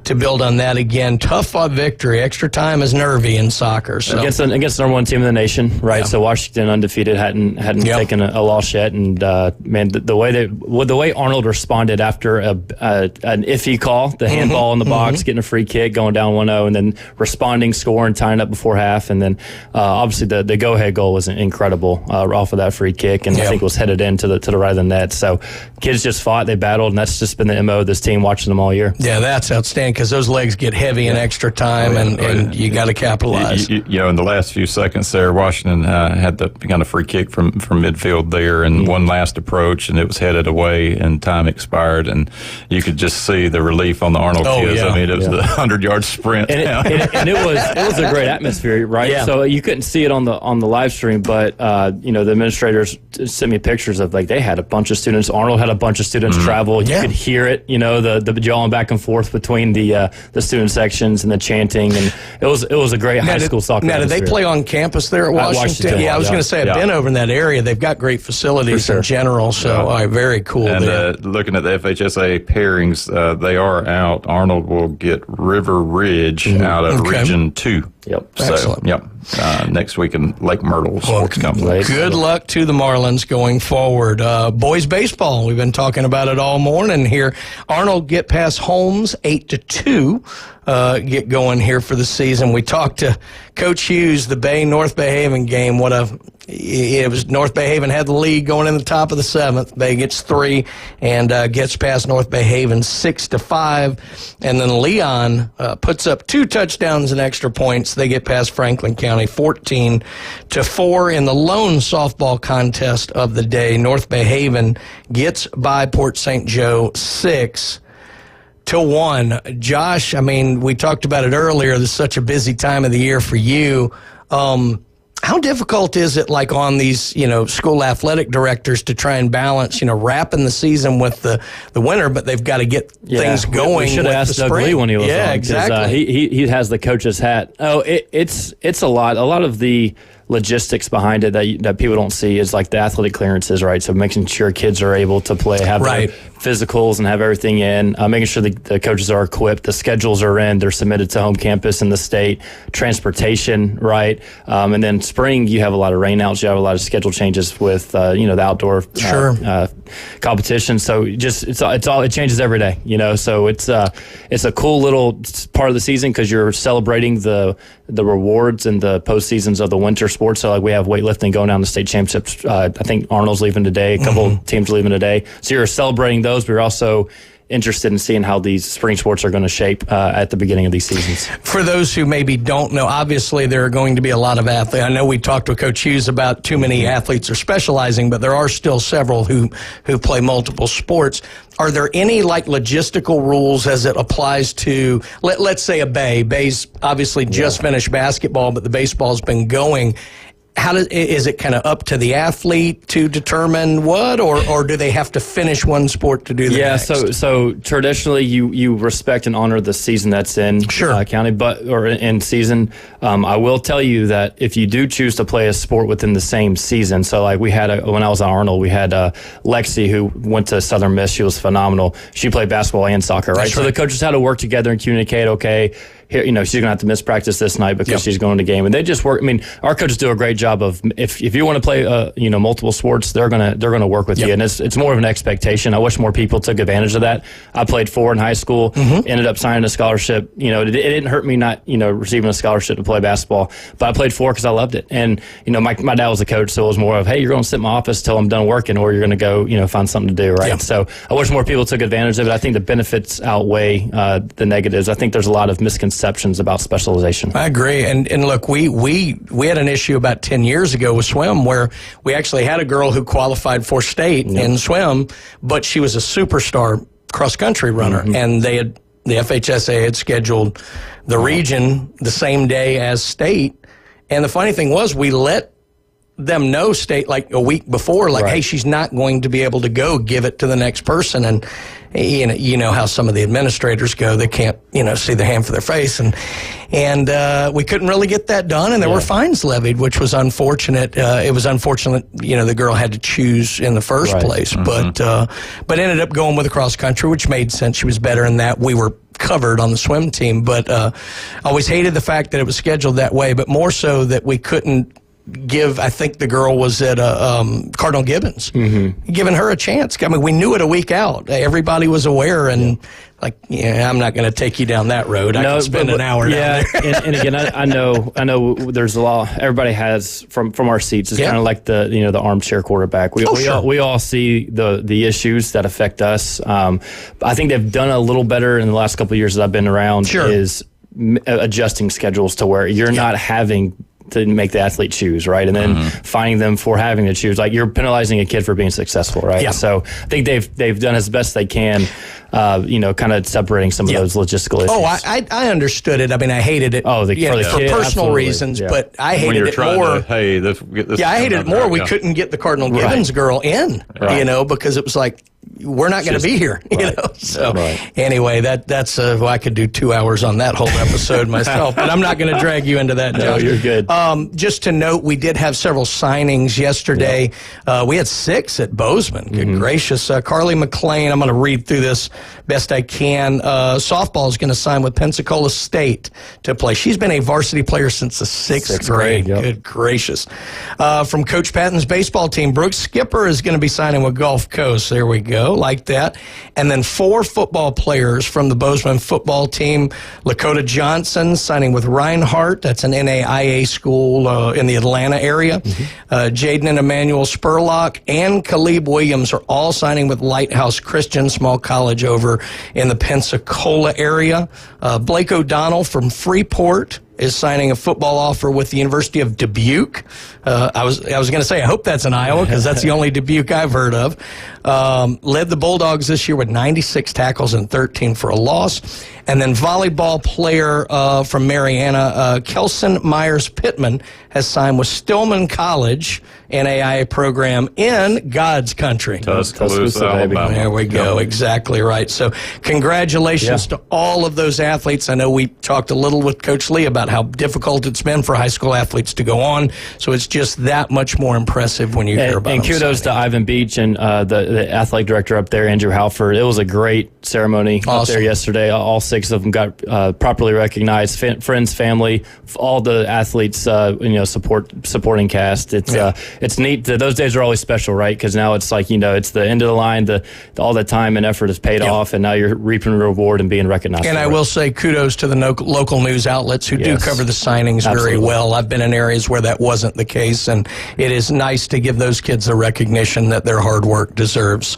to build on that again. Tough fought victory. Extra time is nervy in soccer. So. Against the number one team in the nation, right? So Washington undefeated hadn't taken a loss yet, and man, the way Arnold responded after an iffy call, the handball in the box, getting a free kick, going down 1-0, and then responding, scoring, tying up before half, and then obviously the go-ahead goal was incredible off of that free kick, and I think was headed into the right of the net. So kids just fought, they battled, and that's just been the MO of this team, watching them all year. Yeah, that's outstanding because those legs get heavy in extra time, and you got to capitalize. In the last few seconds there, Washington had the kind of free kick from midfield there, and one last approach, and it was headed away, and time expired, and you could just see the relief on the Arnold kids. I mean, it was the 100-yard sprint, and it was a great atmosphere, right? Yeah. So you couldn't see it on the live stream, but the administrators sent me pictures of they had a bunch of students. Arnold had a bunch of students travel. You could hear it, the jawing back and forth between the student sections and the chanting, and it was a great high school soccer. Now, did they play on campus there at Washington? Yeah, I was going to say I've been over in that area. They've got great facilities in general, so very cool. And looking at the FHSA pairings, they are out. Arnold will get River Ridge out of Region 2. Yep. So, Excellent. yep. Next week in Lake Myrtle Sports Complex. Good luck to the Marlins going forward. Boys baseball, we've been talking about it all morning here. Arnold get past Holmes 8-2. Get going here for the season. We talked to Coach Hughes, the North Bay Haven game. It was North Bay Haven had the lead going in the top of the 7th. Bay gets 3 and gets past North Bay Haven 6-5. And then Leon puts up 2 touchdowns and extra points. They get past Franklin County 14-4 in the lone softball contest of the day. North Bay Haven gets by Port St. Joe 6-1. Josh, I mean, we talked about it earlier. This is such a busy time of the year for you. How difficult is it, like, on these, school athletic directors to try and balance, wrapping the season with the winter, but they've got to get things going. We should have asked Doug Lee when he was on. Yeah, exactly. He has the coach's hat. Oh, it's a lot. A lot of the logistics behind it that people don't see is like the athletic clearances, right? So making sure kids are able to play, have their physicals and have everything in, making sure the coaches are equipped, the schedules are in, they're submitted to home campus in the state, transportation, right? And then spring, you have a lot of rainouts, you have a lot of schedule changes with, the outdoor competition. So it changes every day, so it's a cool little part of the season because you're celebrating the rewards and the postseasons of the winter sports. So like we have weightlifting going down to state championships. I think Arnold's leaving today. A couple teams are leaving today. So you're celebrating those, but you're also interested in seeing how these spring sports are going to shape at the beginning of these seasons. For those who maybe don't know, obviously there are going to be a lot of athletes. I know we talked with Coach Hughes about too many athletes are specializing, but there are still several who play multiple sports. Are there any logistical rules as it applies to, let's say a Bay? Bay's obviously just finished basketball, but the baseball's been going. Is it kind of up to the athlete to determine what, or do they have to finish one sport to do the next? So traditionally you respect and honor the season that's in county, or in season. I will tell you that if you do choose to play a sport within the same season, so like we had when I was at Arnold, we had Lexi who went to Southern Miss. She was phenomenal. She played basketball and soccer, right? So the coaches had to work together and communicate. Okay, here, she's going to have to miss practice this night because she's going to game. And they just work. I mean, our coaches do a great job of if you want to play, multiple sports, they're going to work with you. And it's more of an expectation. I wish more people took advantage of that. I played 4 in high school, ended up signing a scholarship. It didn't hurt me not, receiving a scholarship to play basketball, but I played 4 because I loved it. And, my dad was a coach, so it was more of, hey, you're going to sit in my office till I'm done working, or you're going to go, find something to do, right? Yeah. So I wish more people took advantage of it. I think the benefits outweigh the negatives. I think there's a lot of misconceptions about specialization. I agree. And look, we had an issue about 10 years ago with swim where we actually had a girl who qualified for state in swim, but she was a superstar cross-country runner. And the FHSA had scheduled the region the same day as state. And the funny thing was, we let them know state like a week before, hey, she's not going to be able to go, give it to the next person. And you know how some of the administrators go, they can't, see the hand for their face. And we couldn't really get that done. And there were fines levied, which was unfortunate. It was unfortunate, the girl had to choose in the first place, but ended up going with the cross country, which made sense. She was better in that. We were covered on the swim team, but always hated the fact that it was scheduled that way, but more so that we couldn't give, I think the girl was at Cardinal Gibbons, giving her a chance. I mean, we knew it a week out. Everybody was aware, and I'm not going to take you down that road. I can spend an hour down there. and again, I know there's a lot. Everybody has from our seats. It's kind of like the armchair quarterback. We all see the issues that affect us. I think they've done a little better in the last couple of years that I've been around. Is adjusting schedules to where you're not having to make the athlete choose, right? And then finding them for having to choose. Like, you're penalizing a kid for being successful, right? Yeah. So I think they've done as best they can, kind of separating some of those logistical issues. Oh, I understood it. I mean, I hated it. Oh, for personal reasons, but I hated it more. Get this. I hated it more. We couldn't get the Cardinal Gibbons girl in, because it was like, we're not going to be here. You know? So anyway, that's I could do 2 hours on that whole episode myself, but I'm not going to drag you into that, Josh. No, you're good. Just to note, we did have several signings yesterday. We had 6 at Bozeman. Good gracious. Carly McLean, I'm going to read through this best I can. Softball is going to sign with Pensacola State to play. She's been a varsity player since the 6th grade. Good gracious. From Coach Patton's baseball team, Brooks Skipper is going to be signing with Gulf Coast. There we go, like that. And then 4 football players from the Bozeman football team. Lakota Johnson signing with Reinhardt. That's an NAIA school in the Atlanta area. Jaden and Emmanuel Spurlock and Caleb Williams are all signing with Lighthouse Christian Small College over in the Pensacola area. Blake O'Donnell from Freeport is signing a football offer with the University of Dubuque. I was going to say, I hope that's in Iowa, because that's the only Dubuque I've heard of. Led the Bulldogs this year with 96 tackles and 13 for a loss. And then volleyball player from Mariana, Kelson Myers Pittman, has signed with Stillman College, NAIA program in God's country. Tuscaloosa, Alabama. There we go. Exactly right. So congratulations to all of those athletes. I know we talked a little with Coach Lee about how difficult it's been for high school athletes to go on. So it's just that much more impressive when you hear about it. And kudos to Ivan Beach and the athletic director up there, Andrew Halford. It was a great ceremony up there yesterday. All 6 of them got properly recognized. Friends, family, all the athletes, supporting cast. It's neat. Those days are always special, right? Because now it's like, it's the end of the line. All the time and effort is paid off, and now you're reaping the reward and being recognized. And I will say kudos to the local news outlets who do cover the signings very well. I've been in areas where that wasn't the case, and it is nice to give those kids the recognition that their hard work deserves.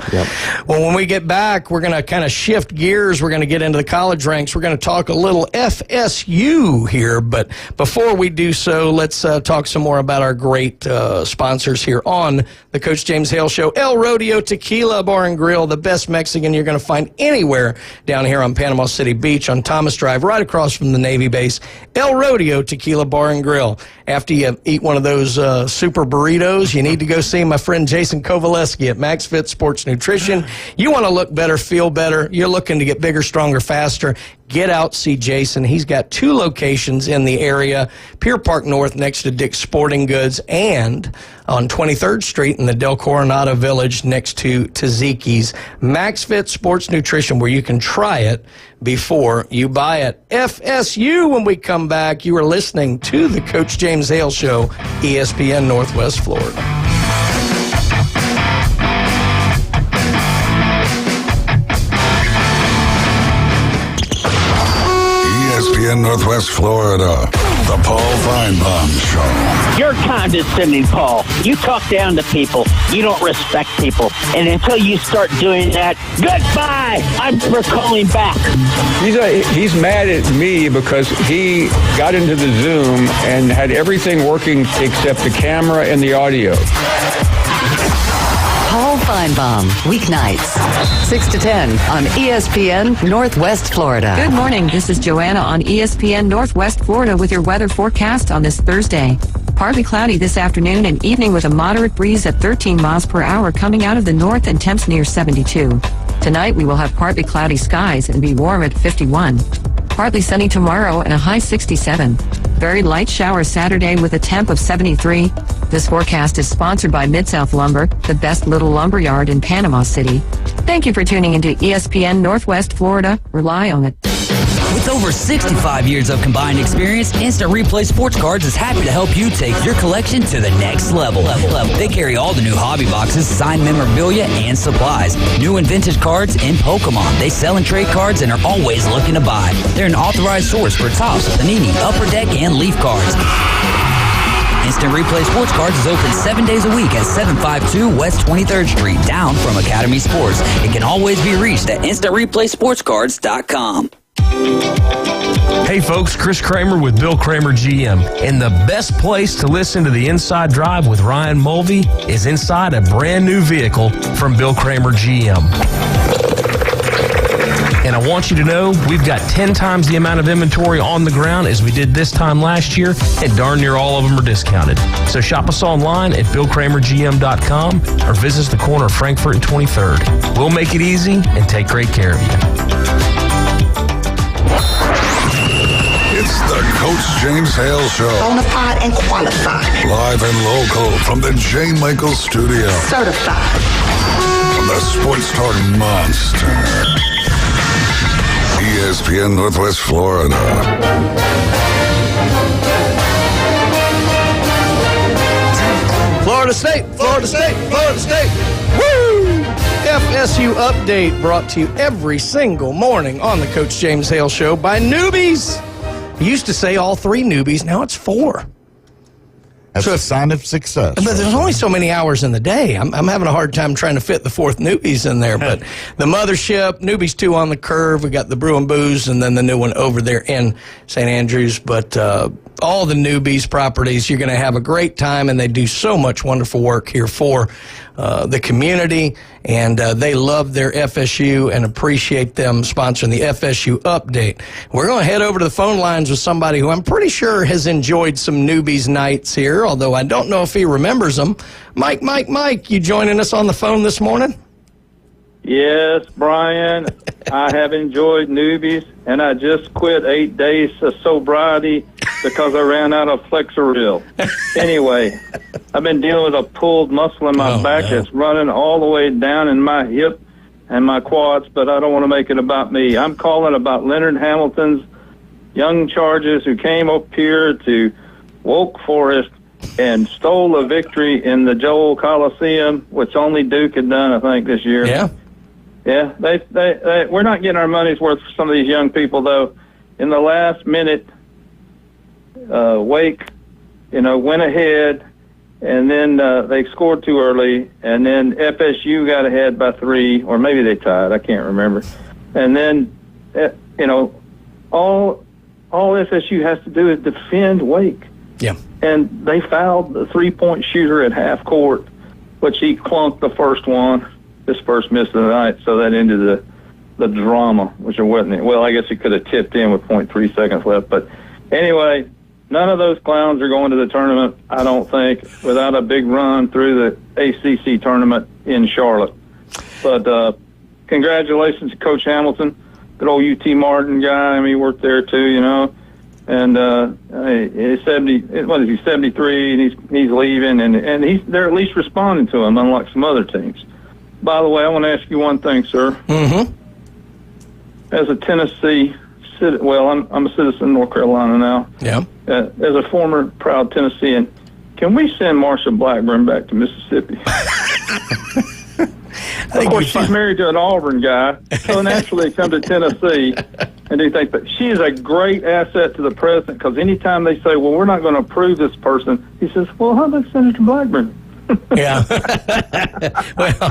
Well, when we get back, we're going to kind of shift gears. We're going to get into the college ranks. We're going to talk a little FSU here, but before we do so, let's talk some more about our great sponsors here on the Coach James Hale Show. El Rodeo Tequila Bar and Grill, the best Mexican you're going to find anywhere down here on Panama City Beach on Thomas Drive, right across from the Navy base. El Rodeo Tequila Bar and Grill. After you eat one of those super burritos, you need to go see my friend Jason Kovaleski at Max Fit Sports Nutrition. You want to look better, feel better. You're looking to get bigger, stronger, faster. Get out, see Jason. He's got 2 locations in the area, Pier Park North next to Dick's Sporting Goods, and on 23rd Street in the Del Coronado Village next to Taziki's. Max Fit Sports Nutrition, where you can try it before you buy it. FSU, when we come back, you are listening to the Coach James Hale Show, ESPN Northwest Florida. ESPN Northwest Florida, the Paul Feinbaum Show. You're condescending, Paul. You talk down to people. You don't respect people. And until you start doing that, goodbye. I'm for calling back. He's mad at me because he got into the Zoom and had everything working except the camera and the audio. Paul Feinbaum, weeknights, 6 to 10 on ESPN Northwest Florida. Good morning. This is Joanna on ESPN Northwest Florida with your weather forecast on this Thursday. Partly cloudy this afternoon and evening with a moderate breeze at 13 miles per hour coming out of the north and temps near 72. Tonight we will have partly cloudy skies and be warm at 51. Partly sunny tomorrow and a high 67. Very light showers Saturday with a temp of 73. This forecast is sponsored by Mid-South Lumber, the best little lumber yard in Panama City. Thank you for tuning into ESPN Northwest Florida. Rely on it. With over 65 years of combined experience, Instant Replay Sports Cards is happy to help you take your collection to the next level. They carry all the new hobby boxes, signed memorabilia, and supplies. New and vintage cards and Pokemon. They sell and trade cards and are always looking to buy. They're an authorized source for Topps, Panini, Upper Deck, and Leaf cards. Instant Replay Sports Cards is open 7 days a week at 752 West 23rd Street, down from Academy Sports. It can always be reached at InstantReplaySportsCards.com. Hey folks, Chris Kramer with Bill Kramer GM. And the best place to listen to the Inside Drive with Ryan Mulvey is inside a brand new vehicle from Bill Kramer GM. And I want you to know we've got 10 times the amount of inventory on the ground as we did this time last year, and darn near all of them are discounted. So shop us online at BillKramerGM.com or visit us the corner of Frankfurt and 23rd. We'll make it easy and take great care of you. It's the Coach James Hale Show. Bonafide and qualified. Live and local from the J. Michael Studio. Certified. From the Sports Talk Monster. ESPN Northwest Florida. Florida State, Florida State, Florida State. Woo! FSU update brought to you every single morning on the Coach James Hale Show by newbies. He used to say all 3 newbies. Now it's 4. That's a sign of success. But there's only so many hours in the day. I'm having a hard time trying to fit the 4th newbies in there. But the mothership, newbies 2 on the curve. We got the Brew and Booze, and then the new one over there in St. Andrews. But all the newbies properties, you're going to have a great time, and they do so much wonderful work here for the community. And they love their FSU and appreciate them sponsoring the FSU update. We're going to head over to the phone lines with somebody who I'm pretty sure has enjoyed some newbies nights here, although I don't know if he remembers them. Mike, you joining us on the phone this morning? Yes, Brian. I have enjoyed newbies, and I just quit 8 days of sobriety because I ran out of Flexeril. Anyway, I've been dealing with a pulled muscle in my back that's running all the way down in my hip and my quads, but I don't want to make it about me. I'm calling about Leonard Hamilton's young Chargers who came up here to Woke Forest and stole a victory in the Joel Coliseum, which only Duke had done, I think, this year. Yeah. Yeah, we're not getting our money's worth for some of these young people, though. In the last minute, Wake, went ahead, and then they scored too early, and then FSU got ahead by 3, or maybe they tied. I can't remember. And then, all FSU has to do is defend Wake. Yeah. And they fouled the 3-point shooter at half court, which he clunked the first one. His first miss of the night, so that ended the drama, which it wasn't. Well, I guess he could have tipped in with 0.3 seconds left. But anyway, none of those clowns are going to the tournament, I don't think, without a big run through the ACC tournament in Charlotte. But congratulations to Coach Hamilton, good old UT Martin guy. I mean, he worked there too, And he's 73, and he's leaving, and they're at least responding to him, unlike some other teams. By the way, I want to ask you one thing, sir. Mm-hmm. As a Tennessee citizen, I'm a citizen of North Carolina now. Yeah. As a former proud Tennessean, can we send Marsha Blackburn back to Mississippi? Of course, she's married to an Auburn guy, so naturally come to Tennessee and do things. But she is a great asset to the president because anytime they say, well, we're not going to approve this person, he says, well, how about Senator Blackburn? Yeah. Well,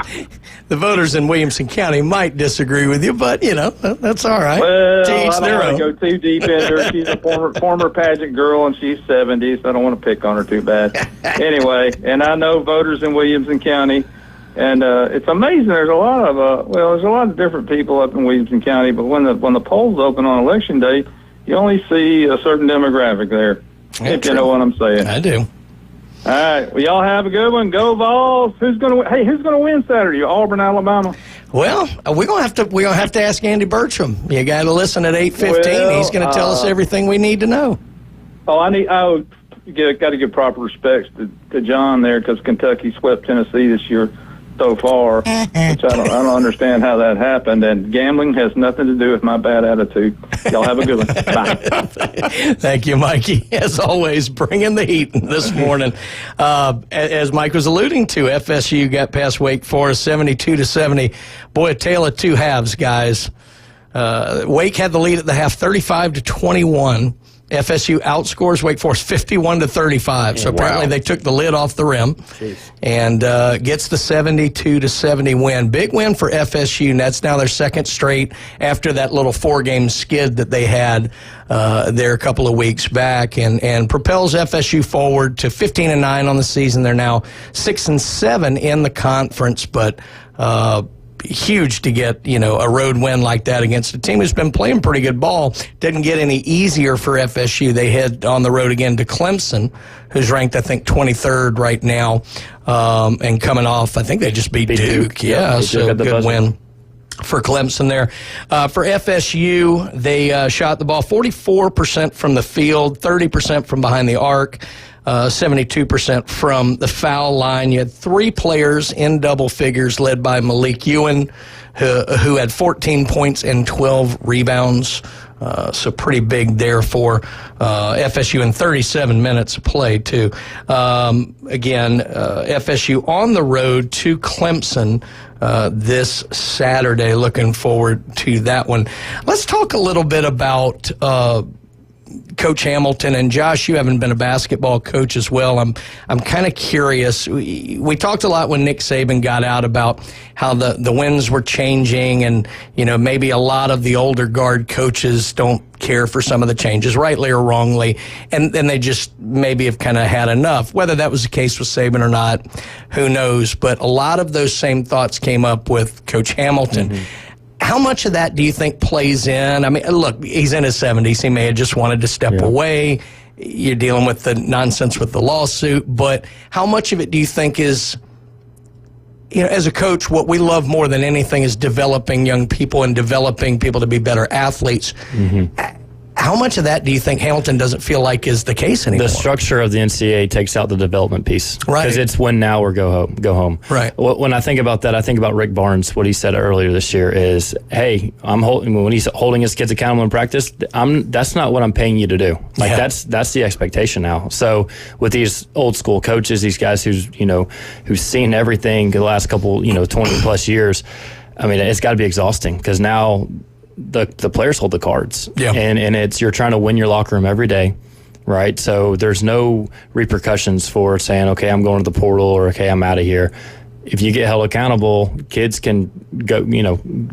the voters in Williamson County might disagree with you, but, that's all right. Well, I don't want to go too deep into her. She's a former pageant girl, and she's 70, so I don't want to pick on her too bad. Anyway, and I know voters in Williamson County, and it's amazing. There's a lot of different people up in Williamson County, but when the polls open on Election Day, you only see a certain demographic there, if you know what I'm saying. I do. All right. Well, y'all have a good one. Go Vols. Who's going to win Saturday? Auburn, Alabama. Well, we're gonna have to ask Andy Bertram. You got to listen at 8:15. He's going to tell us everything we need to know. Got to give proper respects to John there because Kentucky swept Tennessee this year so far, which I don't understand how that happened. And gambling has nothing to do with my bad attitude. Y'all have a good one. Bye. Thank you, Mikey. As always, bringing the heat this morning. As Mike was alluding to, FSU got past Wake Forest 72-70. Boy, a tale of two halves, guys. Wake had the lead at the half, 35-21. FSU outscores Wake Forest 51-35. So apparently they took the lid off the rim. Jeez. And gets the 72-70 win. Big win for FSU. And that's now their second straight after that little 4-game skid that they had there a couple of weeks back, and propels FSU forward to 15-9 on the season. They're now 6-7 in the conference, but huge to get, a road win like that against a team who's been playing pretty good ball. Didn't get any easier for FSU. They head on the road again to Clemson, who's ranked, I think, 23rd right now, and coming off, I think they just beat Duke. Yeah, so good win for Clemson there. For FSU, they shot the ball 44% from the field, 30% from behind the arc, 72% from the foul line. You had 3 players in double figures, led by Malik Ewan, who had 14 points and 12 rebounds. So pretty big there for FSU in 37 minutes of play, too. Again, FSU on the road to Clemson this Saturday. Looking forward to that one. Let's talk a little bit about Coach Hamilton. And Josh, you haven't been a basketball coach as well. I'm kind of curious. We talked a lot when Nick Saban got out about how the winds were changing, and maybe a lot of the older guard coaches don't care for some of the changes, rightly or wrongly, and they just maybe have kind of had enough. Whether that was the case with Saban or not, who knows? But a lot of those same thoughts came up with Coach Hamilton. Mm-hmm. How much of that do you think plays in? I mean, look, he's in his 70s. He may have just wanted to step away. You're dealing with the nonsense with the lawsuit. But how much of it do you think is, as a coach, what we love more than anything is developing young people and developing people to be better athletes. Mm-hmm. How much of that do you think Hamilton doesn't feel like is the case anymore? The structure of the NCAA takes out the development piece. Right. Because it's win now or go home. Right. When I think about that, I think about Rick Barnes. What he said earlier this year is, hey, when he's holding his kids accountable in practice, that's not what I'm paying you to do. Like that's the expectation now. So with these old school coaches, these guys who's seen everything the last couple, 20 plus years, I mean, it's got to be exhausting because now the players hold the cards. Yeah. And it's, you're trying to win your locker room every day, right? So there's no repercussions for saying, okay, I'm going to the portal, or okay, I'm out of here. If you get held accountable, kids can go,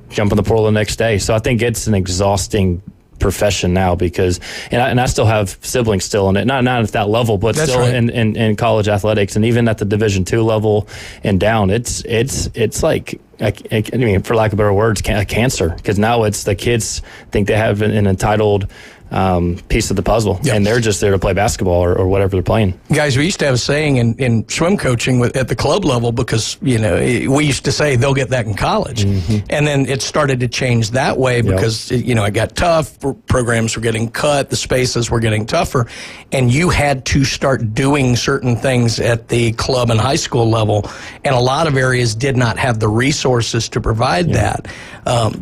jump in the portal the next day. So I think it's an exhausting profession now because, and I still have siblings still in it, not at that level, but that's still right. in college athletics, and even at the Division II level and down, it's like, I mean, for lack of better words, a cancer, because now it's the kids think they have an entitled piece of the puzzle, and they're just there to play basketball or whatever they're playing. Guys, we used to have a saying in swim coaching at the club level, because we used to say they'll get that in college, and then it started to change that way because it got tough. Programs were getting cut, the spaces were getting tougher, and you had to start doing certain things at the club and high school level, and a lot of areas did not have the resources to provide that.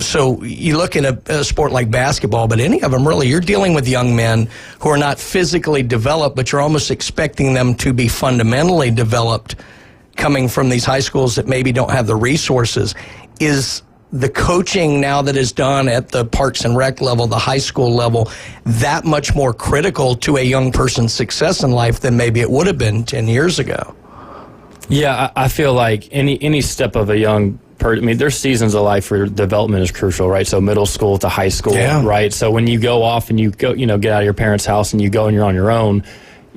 So you look at a sport like basketball, but any of them really, you're dealing with young men who are not physically developed, but you're almost expecting them to be fundamentally developed coming from these high schools that maybe don't have the resources. Is the coaching now that is done at the Parks and Rec level, the high school level, that much more critical to a young person's success in life than maybe it would have been 10 years ago? Yeah, I feel like any step of a young I mean, there's seasons of life where development is crucial, right? So middle school to high school, right? So when you go off and you go, get out of your parents' house and you go and you're on your own,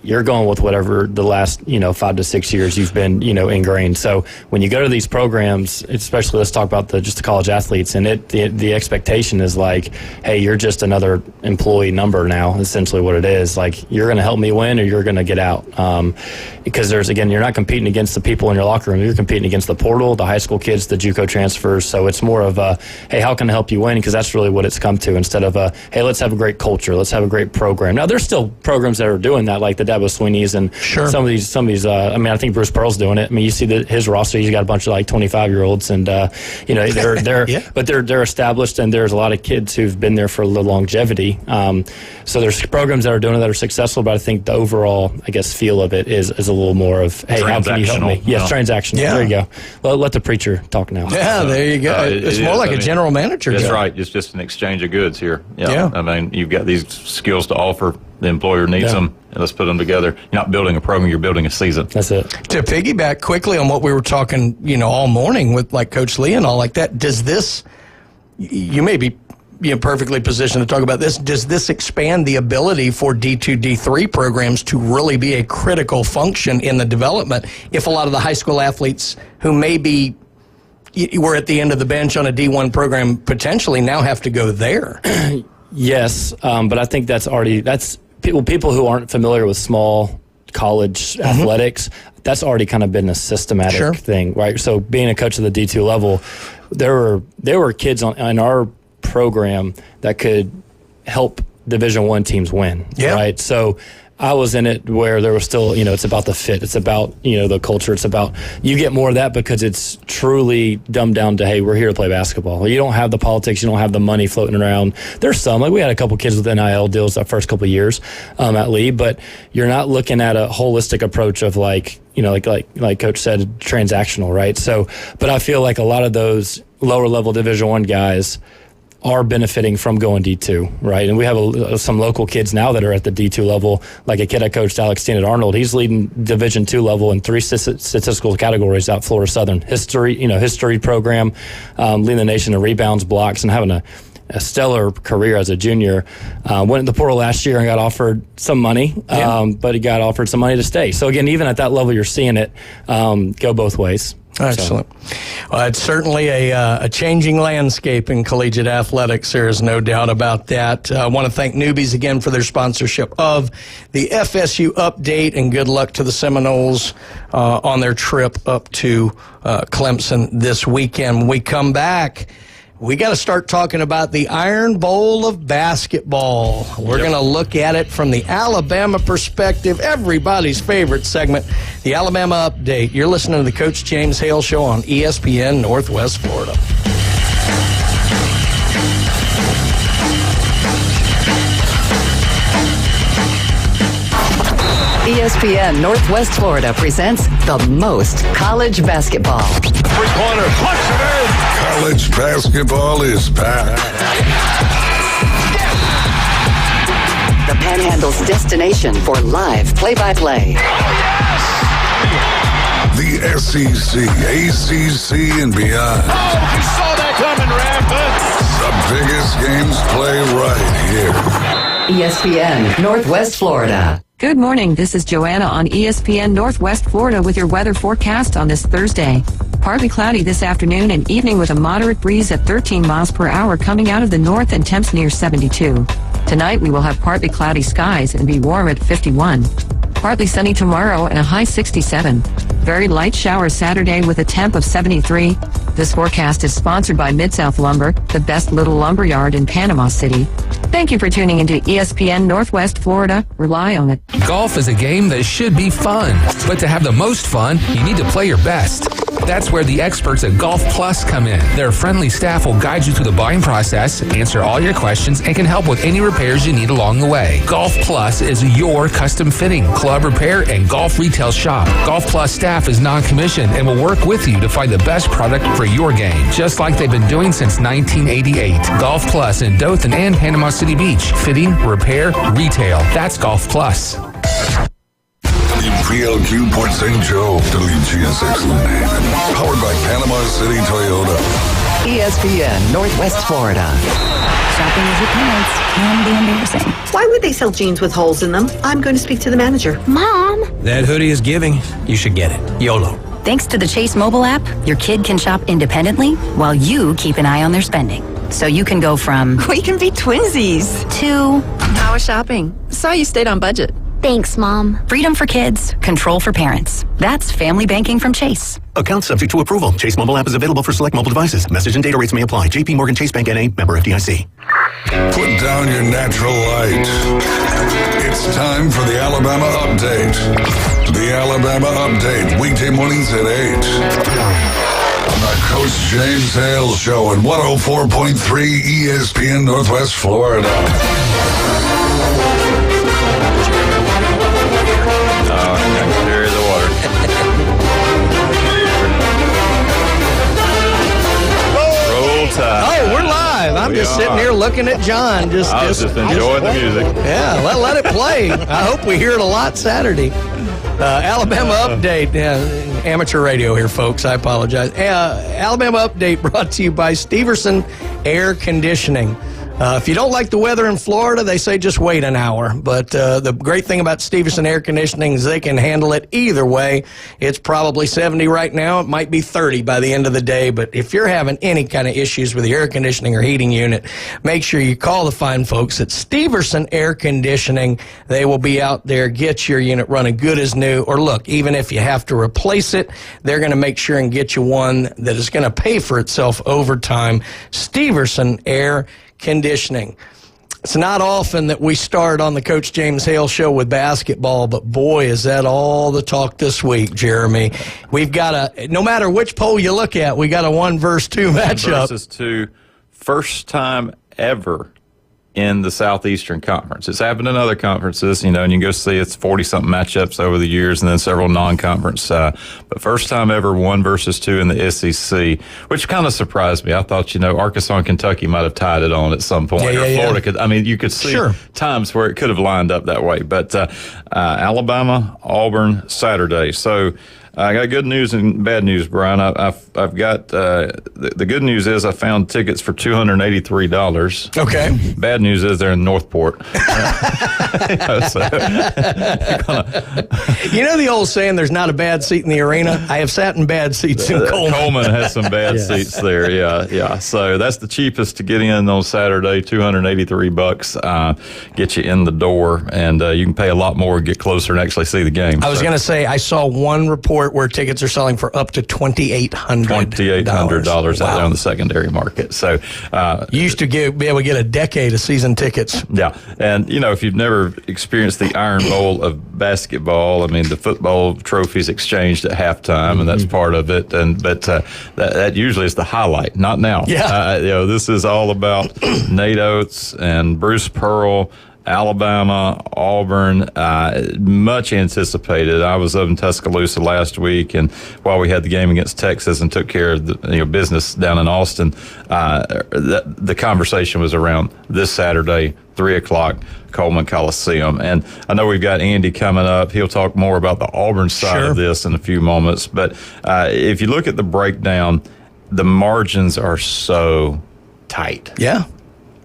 you're going with whatever the last, 5 to 6 years you've been, ingrained. So when you go to these programs, especially let's talk about just the college athletes, and the expectation is like, hey, you're just another employee number now, essentially what it is. Like, you're going to help me win or you're going to get out. Because you're not competing against the people in your locker room. You're competing against the portal, the high school kids, the JUCO transfers. So it's more of a, hey, how can I help you win? Because that's really what it's come to, instead of a, hey, let's have a great culture. Let's have a great program. Now, there's still programs that are doing that, like the Dabo Sweeney's and some of these. I think Bruce Pearl's doing it. I mean, you see his roster. He's got a bunch of 25-year-olds, and they're established, and there's a lot of kids who've been there for the longevity. So there's programs that are doing it that are successful, but I think the overall, feel of it is a little more of, hey, how can you help me? Yes, transactional. Yeah. There you go. Well, let the preacher talk now. Yeah, there you go. It's more like a general manager. That's right. It's just an exchange of goods here. Yeah. I mean, you've got these skills to offer. The employer needs them, and let's put them together. You're not building a program, you're building a season. That's it. To piggyback quickly on what we were talking, all morning with Coach Lee and all like that, does this, you may be perfectly positioned to talk about this, does this expand the ability for D2, D3 programs to really be a critical function in the development if a lot of the high school athletes who may be we're at the end of the bench on a D1 program, potentially now have to go there. Yes, but I think that's people who aren't familiar with small college athletics. That's already kind of been a systematic thing, right? So being a coach at the D2 level, there were kids in our program that could help Division I teams win, right? So I was in it where there was still, it's about the fit. It's about, the culture. It's about, you get more of that because it's truly dumbed down to, hey, we're here to play basketball. You don't have the politics. You don't have the money floating around. There's some, like we had a couple kids with NIL deals that first couple of years at Lee, but you're not looking at a holistic approach of like Coach said, transactional, right? So, but I feel like a lot of those lower level Division I guys are benefiting from going D2, right? And we have some local kids now that are at the D2 level, like a kid I coached, Alex Steen at Arnold. He's leading Division II level in 3 statistical categories out Florida Southern. History program, leading the nation in rebounds, blocks, and having a stellar career as a junior. Went in the portal last year and got offered some money, but he got offered some money to stay. So again, even at that level, you're seeing it go both ways. Excellent. Well, it's certainly a changing landscape in collegiate athletics. There is no doubt about that. I want to thank Newbies again for their sponsorship of the FSU Update, and good luck to the Seminoles on their trip up to Clemson this weekend. When we come back, we got to start talking about the Iron Bowl of basketball. We're going to look at it from the Alabama perspective, everybody's favorite segment, the Alabama Update. You're listening to the Coach James Hale Show on ESPN Northwest Florida. ESPN Northwest Florida presents the most college basketball. Three-pointer, punch it in! College basketball is back. The Panhandle's destination for live play-by-play. The SEC, ACC, and beyond. Oh, you saw that coming, The biggest games play right here. ESPN Northwest Florida. Good morning. This is Joanna on ESPN Northwest Florida with your weather forecast on this Thursday. Partly cloudy this afternoon and evening with a moderate breeze at 13 miles per hour coming out of the north and temps near 72. Tonight we will have partly cloudy skies and be warm at 51. Partly sunny tomorrow and a high 67. Very light showers Saturday with a temp of 73. This forecast is sponsored by Mid-South Lumber, the best little lumber yard in Panama City. Thank you for tuning into ESPN Northwest Florida. Rely on it. Golf is a game that should be fun, but to have the most fun, you need to play your best. That's where the experts at Golf Plus come in. Their friendly staff will guide you through the buying process, answer all your questions, and can help with any repairs you need along the way. Golf Plus is your custom fitting, club repair, and golf retail shop. Golf Plus staff is non-commissioned and will work with you to find the best product for your game, just like they've been doing since 1988. Golf Plus in Dothan and Panama City Beach. Fitting, repair, retail. That's Golf Plus. WPLQ Port St. Joe, WGSX Lynn Haven, powered by Panama City Toyota. ESPN Northwest Florida. Shopping with your parents can be embarrassing. Why would they sell jeans with holes in them? I'm going to speak to the manager. Mom! That hoodie is giving. You should get it. YOLO. Thanks to the Chase mobile app, your kid can shop independently while you keep an eye on their spending. So you can go from... We can be twinsies. ...to... How was shopping? Saw you stayed on budget. Thanks, Mom. Freedom for kids, control for parents. That's family banking from Chase. Account subject to approval. Chase mobile app is available for select mobile devices. Message and data rates may apply. JP Morgan Chase Bank N.A. Member FDIC. Put down your natural light. It's time for the Alabama Update. The Alabama Update, weekday mornings at 8. On the Coach James Hale Show at 104.3 ESPN Northwest Florida. There is the water. Roll Tide. Oh, we're live. I'm just sitting here looking at John. I was just enjoying the music. Yeah, let it play. I hope we hear it a lot Saturday. Alabama Update. Amateur radio here, folks. I apologize. Alabama Update brought to you by Steverson Air Conditioning. If you don't like the weather in Florida, they say just wait an hour. But the great thing about Stevenson Air Conditioning is they can handle it either way. It's probably 70 right now. It might be 30 by the end of the day. But if you're having any kind of issues with your air conditioning or heating unit, make sure you call the fine folks at Stevenson Air Conditioning. They will be out there, get your unit running good as new. Or look, even if you have to replace it, they're going to make sure and get you one that is going to pay for itself over time. Stevenson Air Conditioning. It's not often that we start on the Coach James Hale Show with basketball, but boy, is that all the talk this week, Jeremy. We've got no matter which poll you look at, we got a 1 versus 2 matchup. 1-2, first time ever in the Southeastern Conference. It's happened in other conferences, and you can go see it's 40-something matchups over the years and then several non-conference. But first time ever 1 versus 2 in the SEC, which kind of surprised me. I thought, Arkansas and Kentucky might have tied it on at some point. Or Florida could. I mean, you could see times where it could have lined up that way. But Alabama, Auburn, Saturday. So I got good news and bad news, Brian. I've got the good news is I found tickets for $283. Okay. Bad news is they're in Northport. You know the old saying, there's not a bad seat in the arena? I have sat in bad seats in Coleman. Coleman has some bad seats there, yeah. So that's the cheapest to get in on Saturday, $283. Get you in the door, and you can pay a lot more, get closer, and actually see the game. I was going to say, I saw one report where tickets are selling for up to $2,800. $2,800 out there on the secondary market. So you used to be able to get a decade of season tickets. Yeah, and if you've never experienced the Iron Bowl of basketball, I mean the football trophies exchanged at halftime, and that's part of it. But that usually is the highlight. Not now. Yeah. This is all about Nate Oates and Bruce Pearl. Alabama, Auburn, much anticipated. I was up in Tuscaloosa last week, and while we had the game against Texas and took care of the business down in Austin, the conversation was around this Saturday, 3 o'clock, Coleman Coliseum. And I know we've got Andy coming up. He'll talk more about the Auburn side of this in a few moments. But if you look at the breakdown, the margins are so tight. Yeah.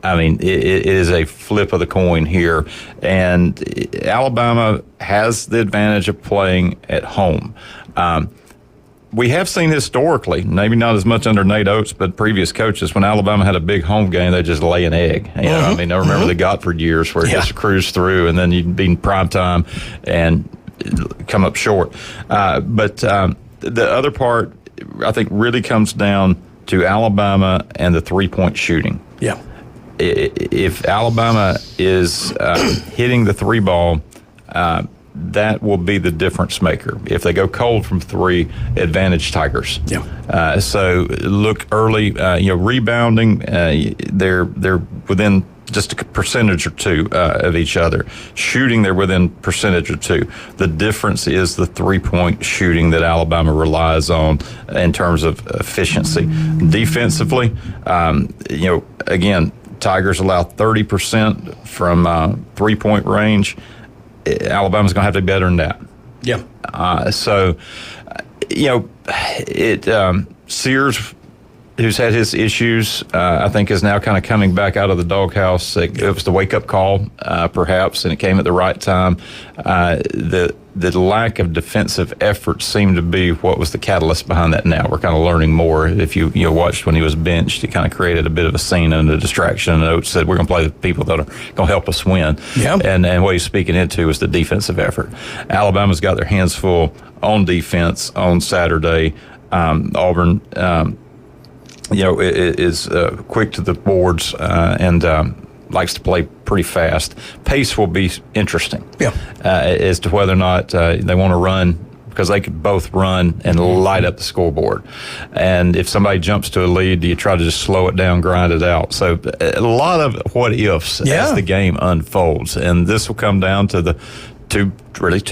I mean, it is a flip of the coin here. And Alabama has the advantage of playing at home. We have seen historically, maybe not as much under Nate Oates, but previous coaches, when Alabama had a big home game, they just lay an egg. I mean, I remember the Godford years where it just cruised through, and then you'd be in prime time and come up short. But the other part, I think, really comes down to Alabama and the three-point shooting. Yeah. If Alabama is hitting the three ball, that will be the difference maker. If they go cold from three, advantage Tigers. Yeah. So look early. Rebounding. They're within just a percentage or two of each other. Shooting, they're within percentage or two. The difference is the three-point shooting that Alabama relies on in terms of efficiency. Defensively, again, Tigers allow 30% from three-point range. Alabama's going to have to be better than that. Yeah. Sears, who's had his issues, I think is now kind of coming back out of the doghouse. It was the wake-up call, perhaps, and it came at the right time. The lack of defensive effort seemed to be what was the catalyst behind that now. We're kind of learning more. If you watched when he was benched, he kind of created a bit of a scene and a distraction. And Oates said, we're going to play the people that are going to help us win. Yeah. And what he's speaking into is the defensive effort. Alabama's got their hands full on defense on Saturday. Auburn is quick to the boards and likes to play pretty fast. Pace will be interesting as to whether or not they want to run, because they could both run and light up the scoreboard. And if somebody jumps to a lead, do you try to just slow it down, grind it out? So a lot of what ifs as the game unfolds. And this will come down to the two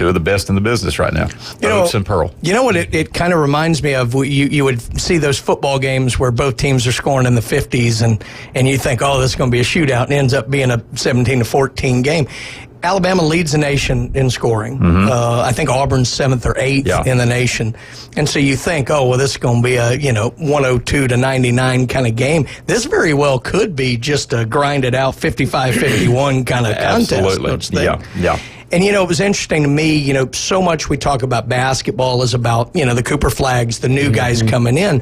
of the best in the business right now, Oates and Pearl. You know what it kind of reminds me of? You would see those football games where both teams are scoring in the 50s, and you think, oh, this is going to be a shootout, and ends up being a 17-14 game. Alabama leads the nation in scoring. I think Auburn's 7th or 8th in the nation. And so you think, oh, well, this is going to be a, 102 to 99 kind of game. This very well could be just a grinded out 55-51 kind of contest. Absolutely. Yeah. And, it was interesting to me, so much we talk about basketball is about, the Cooper Flags, the new guys coming in.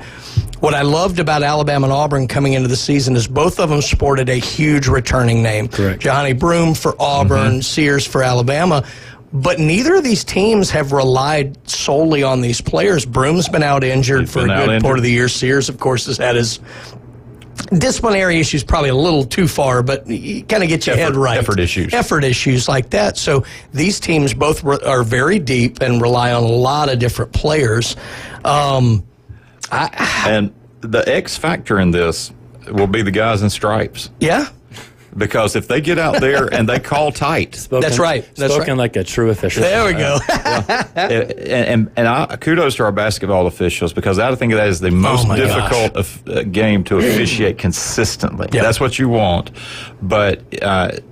What I loved about Alabama and Auburn coming into the season is both of them sported a huge returning name. Correct. Johnny Broome for Auburn, Sears for Alabama. But neither of these teams have relied solely on these players. Broome's been out injured for a good part of the year. Sears, of course, has had his disciplinary issues, probably a little too far, but you kind of get your head right. Effort issues like that. So these teams both are very deep and rely on a lot of different players. And the X factor in this will be the guys in stripes. Yeah. Because if they get out there and they call tight. That's right. Spoken like a true official. There we go. And kudos to our basketball officials, because I think that is the most difficult game to officiate consistently. Yep. That's what you want. But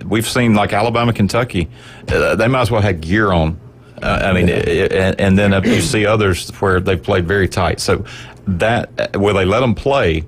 we've seen like Alabama, Kentucky, they might as well have gear on. And then you see others where they've played very tight. So that, will they let them play?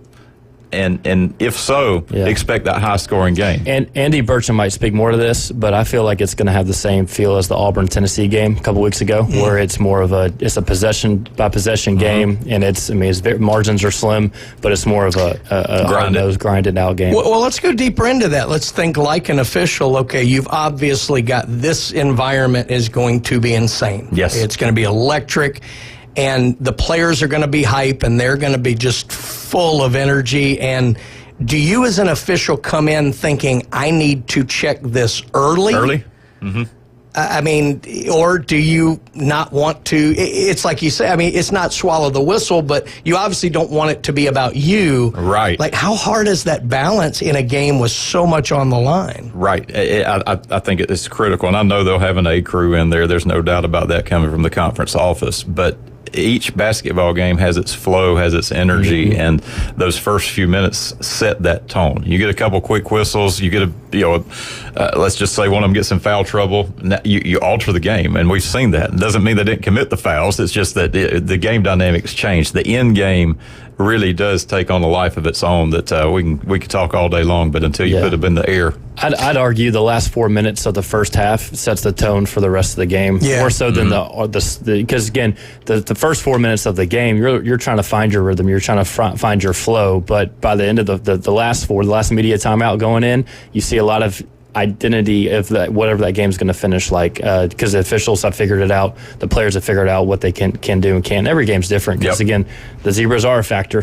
And if so, expect that high-scoring game. And Andy Burcham might speak more to this, but I feel like it's going to have the same feel as the Auburn-Tennessee game a couple weeks ago, where it's more of a possession-by-possession game, and margins are slim, but it's more of a grinded-out game. Well, let's go deeper into that. Let's think like an official. Okay, you've obviously got this environment is going to be insane. Yes. It's going to be electric. And the players are going to be hype, and they're going to be just full of energy. And do you as an official come in thinking, I need to check this early? Or do you not want to? It's like you say, it's not swallow the whistle, but you obviously don't want it to be about you. Right. Like, how hard is that balance in a game with so much on the line? Right. I think it's critical. And I know they'll have an A crew in there. There's no doubt about that coming from the conference office. But each basketball game has its flow, has its energy, and those first few minutes set that tone. You get a couple quick whistles, you get let's just say one of them gets in foul trouble, you alter the game, and we've seen that. It doesn't mean they didn't commit the fouls, it's just that the game dynamics change. The end game really does take on a life of its own that we could talk all day long, but until you put it in the air. I'd argue the last 4 minutes of the first half sets the tone for the rest of the game, more so than because again, the first 4 minutes of the game, you're trying to find your rhythm, you're trying to find your flow, but by the end of the last media timeout going in, you see a lot of identity of that, whatever that game's going to finish like, because the officials have figured it out, the players have figured out what they can do and can't. Every game's different because again, the zebras are a factor.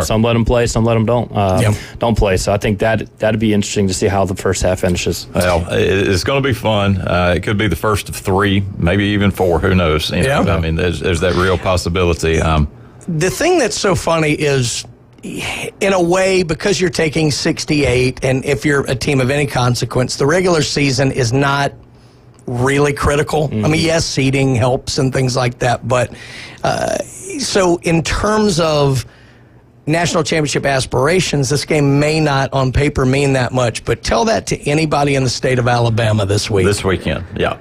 Some let them play, some let them don't play. So I think that'd be interesting to see how the first half finishes. Well, it's going to be fun. It could be the first of 3, maybe even 4. Who knows? There's that real possibility. The thing that's so funny is, in a way, because you're taking 68, and if you're a team of any consequence, the regular season is not really critical. Yes, seeding helps and things like that, but so in terms of national championship aspirations, this game may not on paper mean that much, but tell that to anybody in the state of Alabama this week. This weekend, yeah.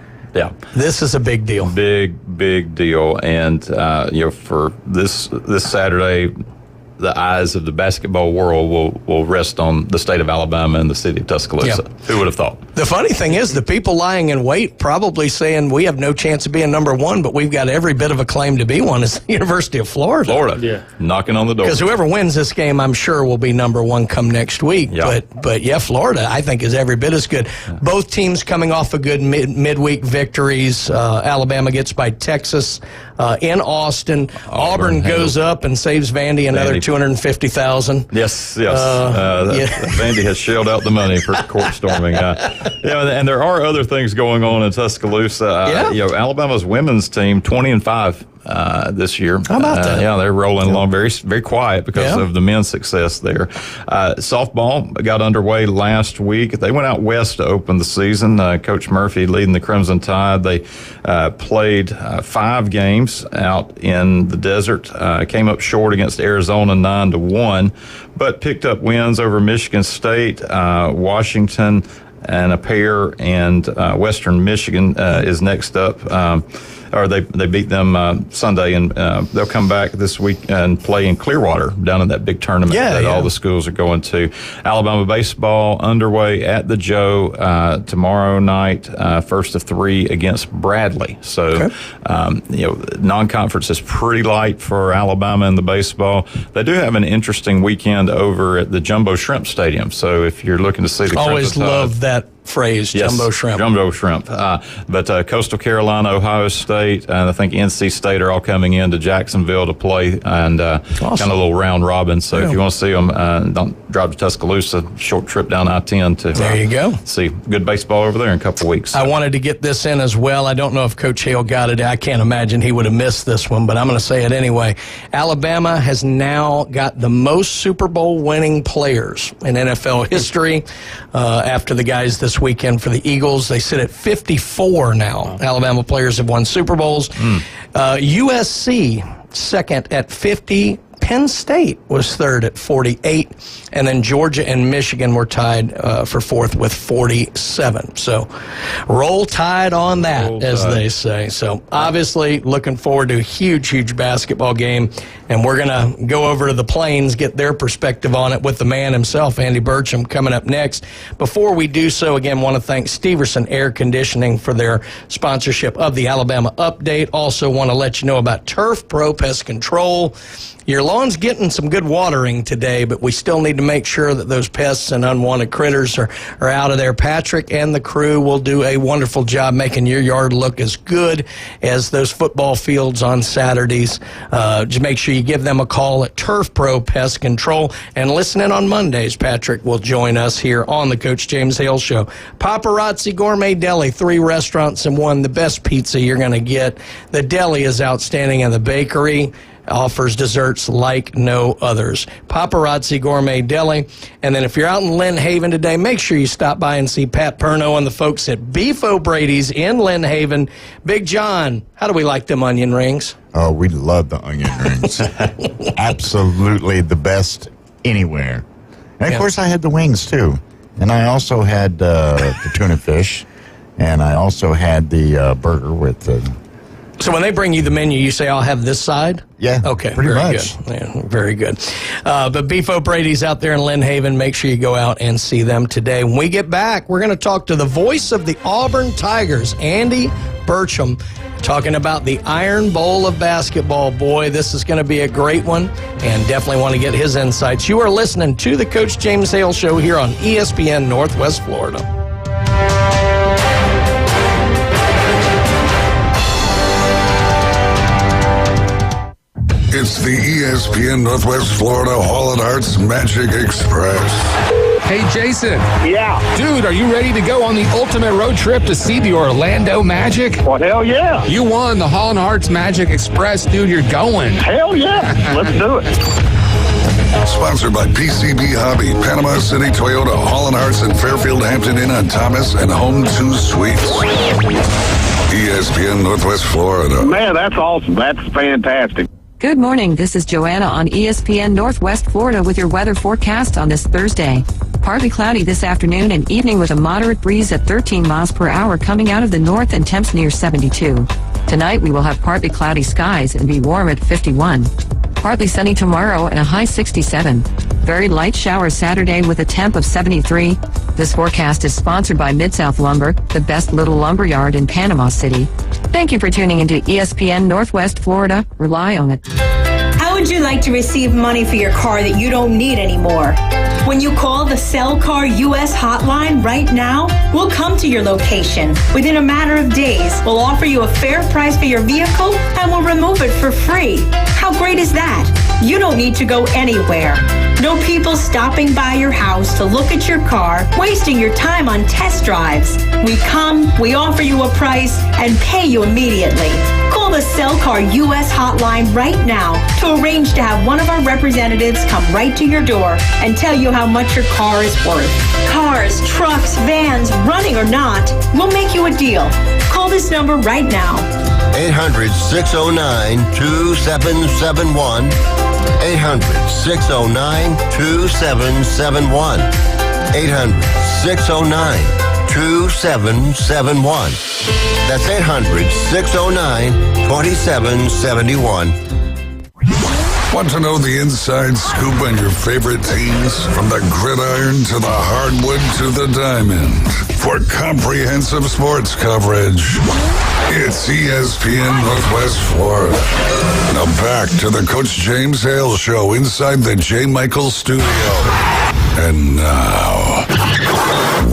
This is a big deal. Big deal. And, for this Saturday, the eyes of the basketball world will rest on the state of Alabama and the city of Tuscaloosa. Who would have thought? The funny thing is, the people lying in wait probably saying we have no chance of being number 1, but we've got every bit of a claim to be one is the University of Florida. Knocking on the door. Because whoever wins this game, I'm sure, will be number 1 come next week. But Florida, I think, is every bit as good. Both teams coming off a good midweek victories. Alabama gets by Texas in Austin. Auburn goes up and saves Vandy another $250,000. Yes. Vandy has shelled out the money for court storming. And there are other things going on in Tuscaloosa. Alabama's women's team 20-5 this year. How about that? They're rolling along very, very quiet because of the men's success there. Softball got underway last week. They went out west to open the season. Coach Murphy leading the Crimson Tide. They played 5 games out in the desert. Came up short against Arizona 9-1, but picked up wins over Michigan State, Washington, and a pair, and Western Michigan is next up. Or they beat them Sunday, and they'll come back this week and play in Clearwater down in that big tournament that all the schools are going to. Alabama baseball underway at the Joe tomorrow night, first of 3 against Bradley. So, non-conference is pretty light for Alabama in the baseball. They do have an interesting weekend over at the Jumbo Shrimp Stadium. So if you're looking to see the always love that phrase, yes, Jumbo Shrimp. Jumbo Shrimp. But Coastal Carolina, Ohio State, and I think NC State are all coming into Jacksonville to play, and kind of a little round robin. So if you want to see them, don't drive to Tuscaloosa, short trip down I-10 to there you go. See good baseball over there in a couple of weeks. I wanted to get this in as well. I don't know if Coach Hale got it. I can't imagine he would have missed this one, but I'm going to say it anyway. Alabama has now got the most Super Bowl winning players in NFL history after the guys this weekend for the Eagles. They sit at 54 now. Alabama players have won Super Bowls. USC second at 50. Penn State was third at 48, and then Georgia and Michigan were tied for fourth with 47. So roll tide on that, as they say. So obviously looking forward to a huge, huge basketball game, and we're going to go over to the Plains, get their perspective on it with the man himself, Andy Burcham, coming up next. Before we do so, again, want to thank Steverson Air Conditioning for their sponsorship of the Alabama Update. Also want to let you know about Turf Pro Pest Control. Your lawn's getting some good watering today, but we still need to make sure that those pests and unwanted critters are out of there. Patrick and the crew will do a wonderful job making your yard look as good as those football fields on Saturdays. Just make sure you give them a call at Turf Pro Pest Control. And listen in on Mondays. Patrick will join us here on the Coach James Hale Show. Paparazzi Gourmet Deli, 3 restaurants in one, the best pizza you're going to get. The deli is outstanding, and the bakery offers desserts like no others. Paparazzi Gourmet Deli. And then if you're out in Lynn Haven today, make sure you stop by and see Pat Perno and the folks at Beef O'Brady's in Lynn Haven. Big John, how do we like them onion rings? Oh, we love the onion rings. Absolutely the best anywhere. And, of course, I had the wings, too. And I also had the tuna fish. And I also had the burger with So when they bring you the menu, you say, I'll have this side? Yeah, okay, pretty very much. Good. Yeah, very good. But Beef O'Brady's out there in Lynn Haven. Make sure you go out and see them today. When we get back, we're going to talk to the voice of the Auburn Tigers, Andy Burcham, talking about the Iron Bowl of basketball. Boy, this is going to be a great one, and definitely want to get his insights. You are listening to the Coach James Hale Show here on ESPN Northwest Florida. It's the ESPN Northwest Florida Hall and Arts Magic Express. Hey, Jason. Yeah. Dude, are you ready to go on the ultimate road trip to see the Orlando Magic? Well, hell yeah. You won the Hall and Arts Magic Express, dude. You're going. Hell yeah. Let's do it. Sponsored by PCB Hobby, Panama City Toyota, Hall and Arts, and Fairfield Hampton Inn on Thomas, and Home 2 Suites. ESPN Northwest Florida. Man, that's awesome. That's fantastic. Good morning. This is Joanna on ESPN Northwest Florida with your weather forecast on this Thursday. Partly cloudy this afternoon and evening with a moderate breeze at 13 miles per hour coming out of the north and temps near 72. Tonight we will have partly cloudy skies and be warm at 51. Partly sunny tomorrow and a high 67. Very light showers Saturday with a temp of 73. This forecast is sponsored by Mid-South Lumber, the best little lumber yard in Panama City. Thank you for tuning into ESPN Northwest Florida. Rely on it. How would you like to receive money for your car that you don't need anymore? When you call the Sell Car US hotline right now, we'll come to your location. Within a matter of days, we'll offer you a fair price for your vehicle and we'll remove it for free. How great is that? You don't need to go anywhere. No people stopping by your house to look at your car, wasting your time on test drives. We come, we offer you a price, and pay you immediately. Call the Sell Car US hotline right now to arrange to have one of our representatives come right to your door and tell you how much your car is worth. Cars, trucks, vans, running or not, we'll make you a deal. Call this number right now. 800-609-2771. 800-609-2771. 800-609-2771. 800-609-2771. That's 800-609-2771. Want to know the inside scoop on your favorite teams? From the gridiron to the hardwood to the diamond. For comprehensive sports coverage, it's ESPN Northwest Florida. Now back to the Coach James Hale Show inside the J. Michael studio. And now,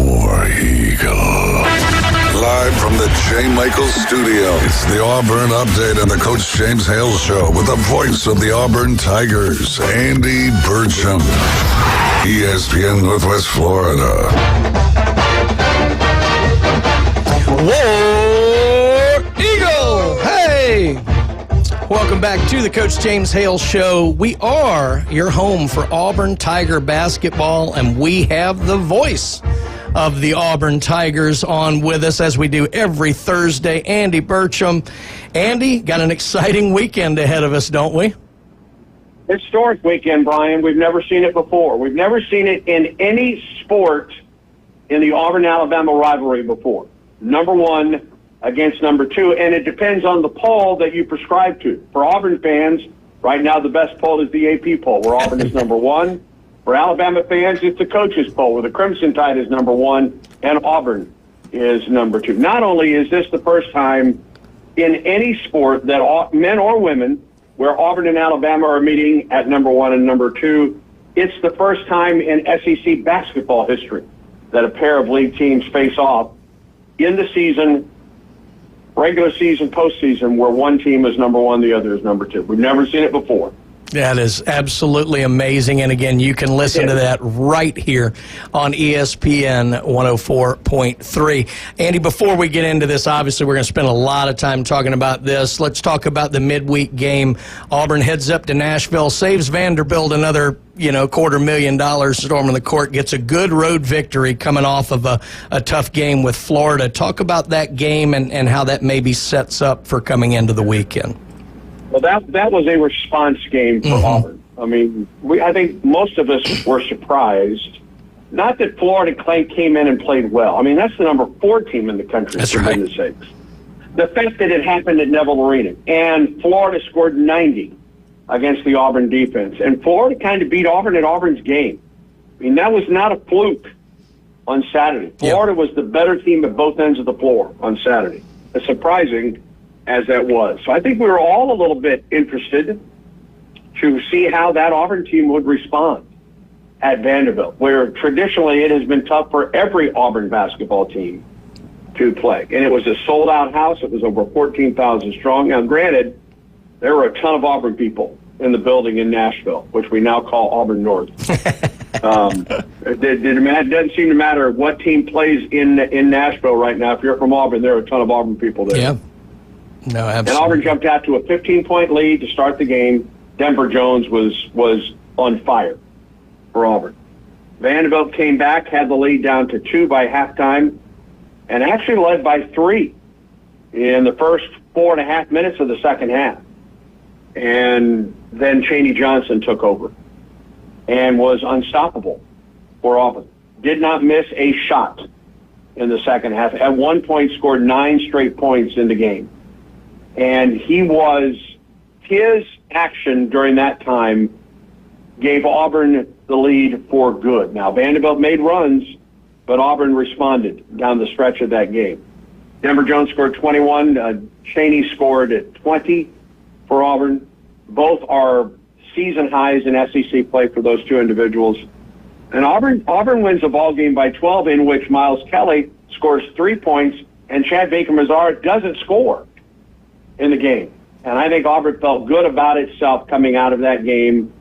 War Eagle. Live from the J. Michael studio, it's the Auburn Update on the Coach James Hale Show with the voice of the Auburn Tigers, Andy Burcham. ESPN Northwest Florida. War Eagle! Hey! Welcome back to the Coach James Hale Show. We are your home for Auburn Tiger basketball, and we have the voice of the Auburn Tigers on with us as we do every Thursday, Andy Burcham. Andy, got an exciting weekend ahead of us, don't we? Historic weekend, Brian. We've never seen it before. We've never seen it in any sport in the Auburn-Alabama rivalry before. Number one against number two, and it depends on the poll that you prescribe to. For Auburn fans, right now the best poll is the AP poll, where Auburn is number one. For Alabama fans, it's the coaches poll, where the Crimson Tide is number one and Auburn is number two. Not only is this the first time in any sport that men or women, where Auburn and Alabama are meeting at number one and number two, it's the first time in SEC basketball history that a pair of league teams face off in the season, regular season, postseason, where one team is number one, the other is number two. We've never seen it before. That is absolutely amazing. And again, you can listen to that right here on ESPN 104.3. Andy, before we get into this, obviously we're going to spend a lot of time talking about this. Let's talk about the midweek game. Auburn heads up to Nashville, saves Vanderbilt another, $250,000 storming the court, gets a good road victory coming off of a tough game with Florida. Talk about that game and how that maybe sets up for coming into the weekend. Well, that was a response game for Auburn. I mean, I think most of us were surprised. Not that Florida came in and played well. I mean, that's the number 4 team in the country, for goodness sakes. The fact that it happened at Neville Arena, and Florida scored 90 against the Auburn defense, and Florida kind of beat Auburn at Auburn's game. I mean, that was not a fluke on Saturday. Florida was the better team at both ends of the floor on Saturday. As surprising as that was. So I think we were all a little bit interested to see how that Auburn team would respond at Vanderbilt, where traditionally it has been tough for every Auburn basketball team to play. And it was a sold-out house. It was over 14,000 strong. Now, granted, there were a ton of Auburn people in the building in Nashville, which we now call Auburn North. It doesn't seem to matter what team plays in Nashville right now. If you're from Auburn, there are a ton of Auburn people there. Yeah. No, absolutely. And Auburn jumped out to a 15-point lead to start the game. Denver Jones was on fire for Auburn. Vanderbilt came back, had the lead down to 2 by halftime, and actually led by 3 in the first 4.5 minutes of the second half. And then Chaney Johnson took over and was unstoppable for Auburn. Did not miss a shot in the second half. At one point, scored 9 straight points in the game. And his action during that time gave Auburn the lead for good. Now, Vanderbilt made runs, but Auburn responded down the stretch of that game. Denver Jones scored 21. Chaney scored at 20 for Auburn. Both are season highs in SEC play for those two individuals. And Auburn wins the ball game by 12, in which Miles Kelly scores 3 points and Chad Baker-Mazar doesn't score in the game. And I think Auburn felt good about itself coming out of that game.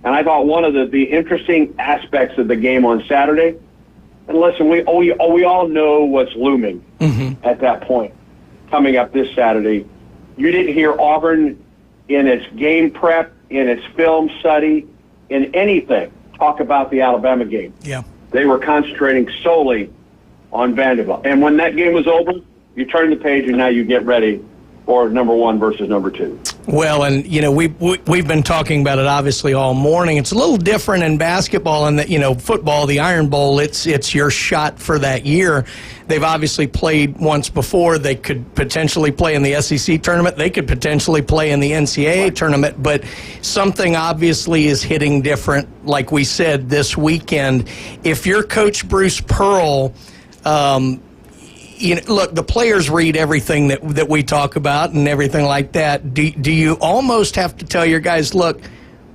And I thought one of the interesting aspects of the game on Saturday, and listen, we all know what's looming at that point coming up this Saturday. You didn't hear Auburn in its game prep, in its film study, in anything talk about the Alabama game. Yeah. They were concentrating solely on Vanderbilt. And when that game was over, you turn the page and now you get ready for number 1 versus number 2. Well, and, we've been talking about it obviously all morning. It's a little different in basketball in that, football, the Iron Bowl, it's your shot for that year. They've obviously played once before. They could potentially play in the SEC tournament. They could potentially play in the NCAA tournament. But something obviously is hitting different, like we said, this weekend. If you're Coach Bruce Pearl, look, the players read everything that we talk about and everything like that. Do you almost have to tell your guys, look,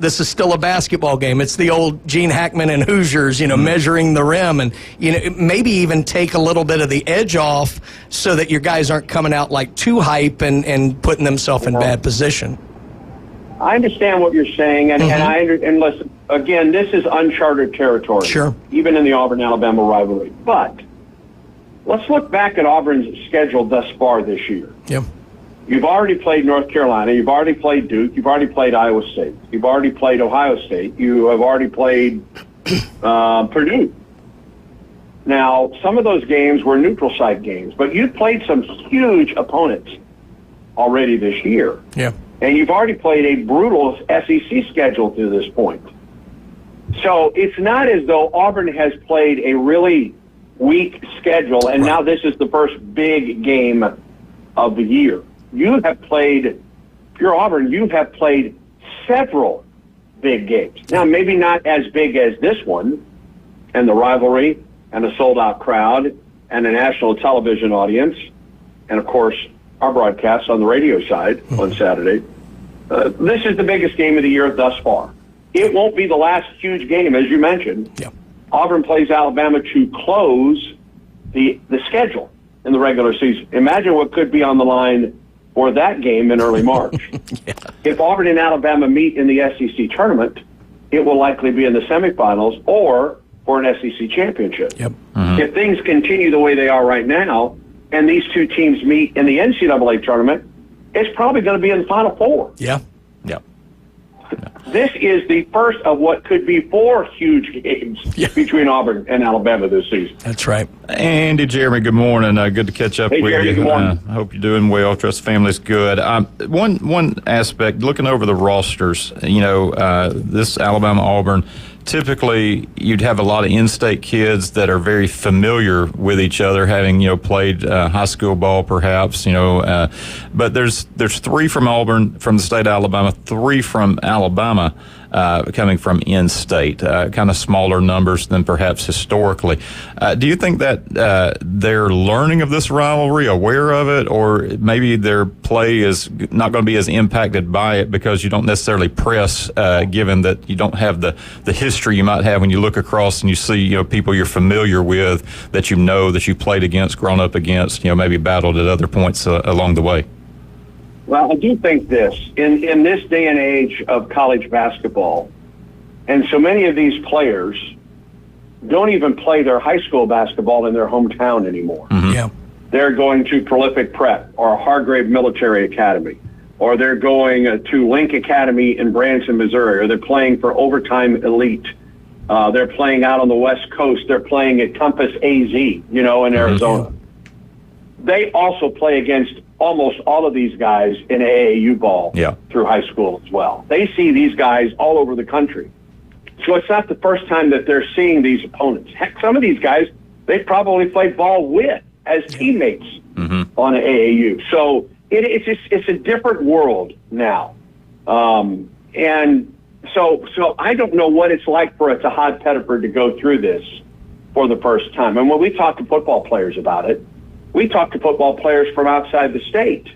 this is still a basketball game. It's the old Gene Hackman and Hoosiers, measuring the rim, and maybe even take a little bit of the edge off so that your guys aren't coming out like too hype and putting themselves in bad position. I understand what you're saying, and listen, again, this is uncharted territory. Sure. Even in the Auburn-Alabama rivalry. But let's look back at Auburn's schedule thus far this year. Yep. You've already played North Carolina. You've already played Duke. You've already played Iowa State. You've already played Ohio State. You have already played Purdue. Now, some of those games were neutral site games, but you've played some huge opponents already this year. Yeah. And you've already played a brutal SEC schedule to this point. So it's not as though Auburn has played a really weak schedule, and now this is the first big game of the year. You have played, if you're Auburn, you have played several big games. Now, maybe not as big as this one, and the rivalry, and a sold-out crowd, and a national television audience, and, of course, our broadcasts on the radio side on Saturday. This is the biggest game of the year thus far. It won't be the last huge game, as you mentioned. Yeah. Auburn plays Alabama to close the schedule in the regular season. Imagine what could be on the line for that game in early March. Yeah. If Auburn and Alabama meet in the SEC tournament, it will likely be in the semifinals or for an SEC championship. Yep. Mm-hmm. If things continue the way they are right now, and these two teams meet in the NCAA tournament, it's probably going to be in the Final Four. Yeah. This is the first of what could be 4 huge games between Auburn and Alabama this season. That's right. Andy, Jeremy, good morning. Good to catch up with Jeremy, you. Good morning. I hope you're doing well. Trust the family's good. One aspect, looking over the rosters, this Alabama-Auburn, typically you'd have a lot of in-state kids that are very familiar with each other, having played high school ball perhaps, but there's 3 from Auburn, from the state of Alabama, 3 from Alabama coming from in-state, kind of smaller numbers than perhaps historically. Do you think that they're learning of this rivalry, aware of it, or maybe their play is not going to be as impacted by it because you don't necessarily press, given that you don't have the history you might have when you look across and you see people you're familiar with, that that you played against, grown up against, maybe battled at other points along the way? Well, I do think this. In this day and age of college basketball, and so many of these players don't even play their high school basketball in their hometown anymore. Mm-hmm. Yeah. They're going to Prolific Prep or Hargrave Military Academy, or they're going to Link Academy in Branson, Missouri, or they're playing for Overtime Elite. They're playing out on the West Coast. They're playing at Compass AZ, in Arizona. Mm-hmm. They also play against almost all of these guys in AAU ball through high school as well. They see these guys all over the country. So it's not the first time that they're seeing these opponents. Heck, some of these guys, they probably played ball with as teammates on AAU. So it's a different world now. And so I don't know what it's like for a Tahad Pettiford to go through this for the first time. And when we talk to football players about it, we talk to football players from outside the state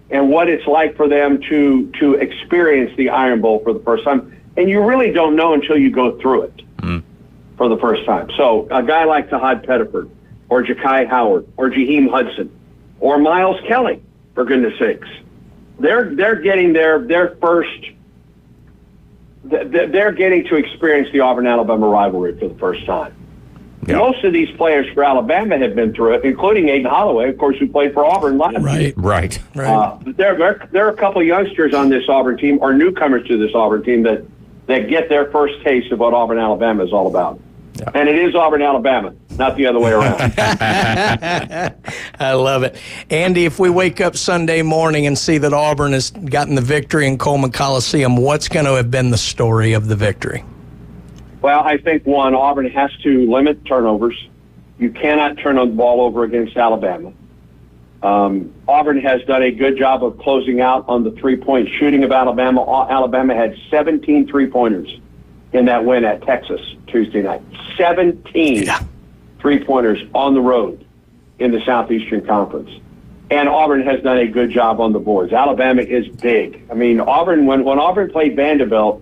and what it's like for them to experience the Iron Bowl for the first time. And you really don't know until you go through it for the first time. So a guy like Tahad Pettiford or Ja'Kai Howard or Jaheim Hudson or Miles Kelly, for goodness sakes, they're getting their first. They're getting to experience the Auburn-Alabama rivalry for the first time. Yeah. Most of these players for Alabama have been through it, including Aiden Holloway, of course, who played for Auburn last year. Right. But there are a couple of youngsters on this Auburn team, or newcomers to this Auburn team, that get their first taste of what Auburn-Alabama is all about. Yeah. And it is Auburn-Alabama, not the other way around. I love it. Andy, if we wake up Sunday morning and see that Auburn has gotten the victory in Coleman Coliseum, what's going to have been the story of the victory? Well, I think, one, Auburn has to limit turnovers. You cannot turn the ball over against Alabama. Auburn has done a good job of closing out on the three-point shooting of Alabama. Alabama had 17 three-pointers in that win at Texas Tuesday night. 17 three-pointers on the road in the Southeastern Conference. And Auburn has done a good job on the boards. Alabama is big. I mean, Auburn, when Auburn played Vanderbilt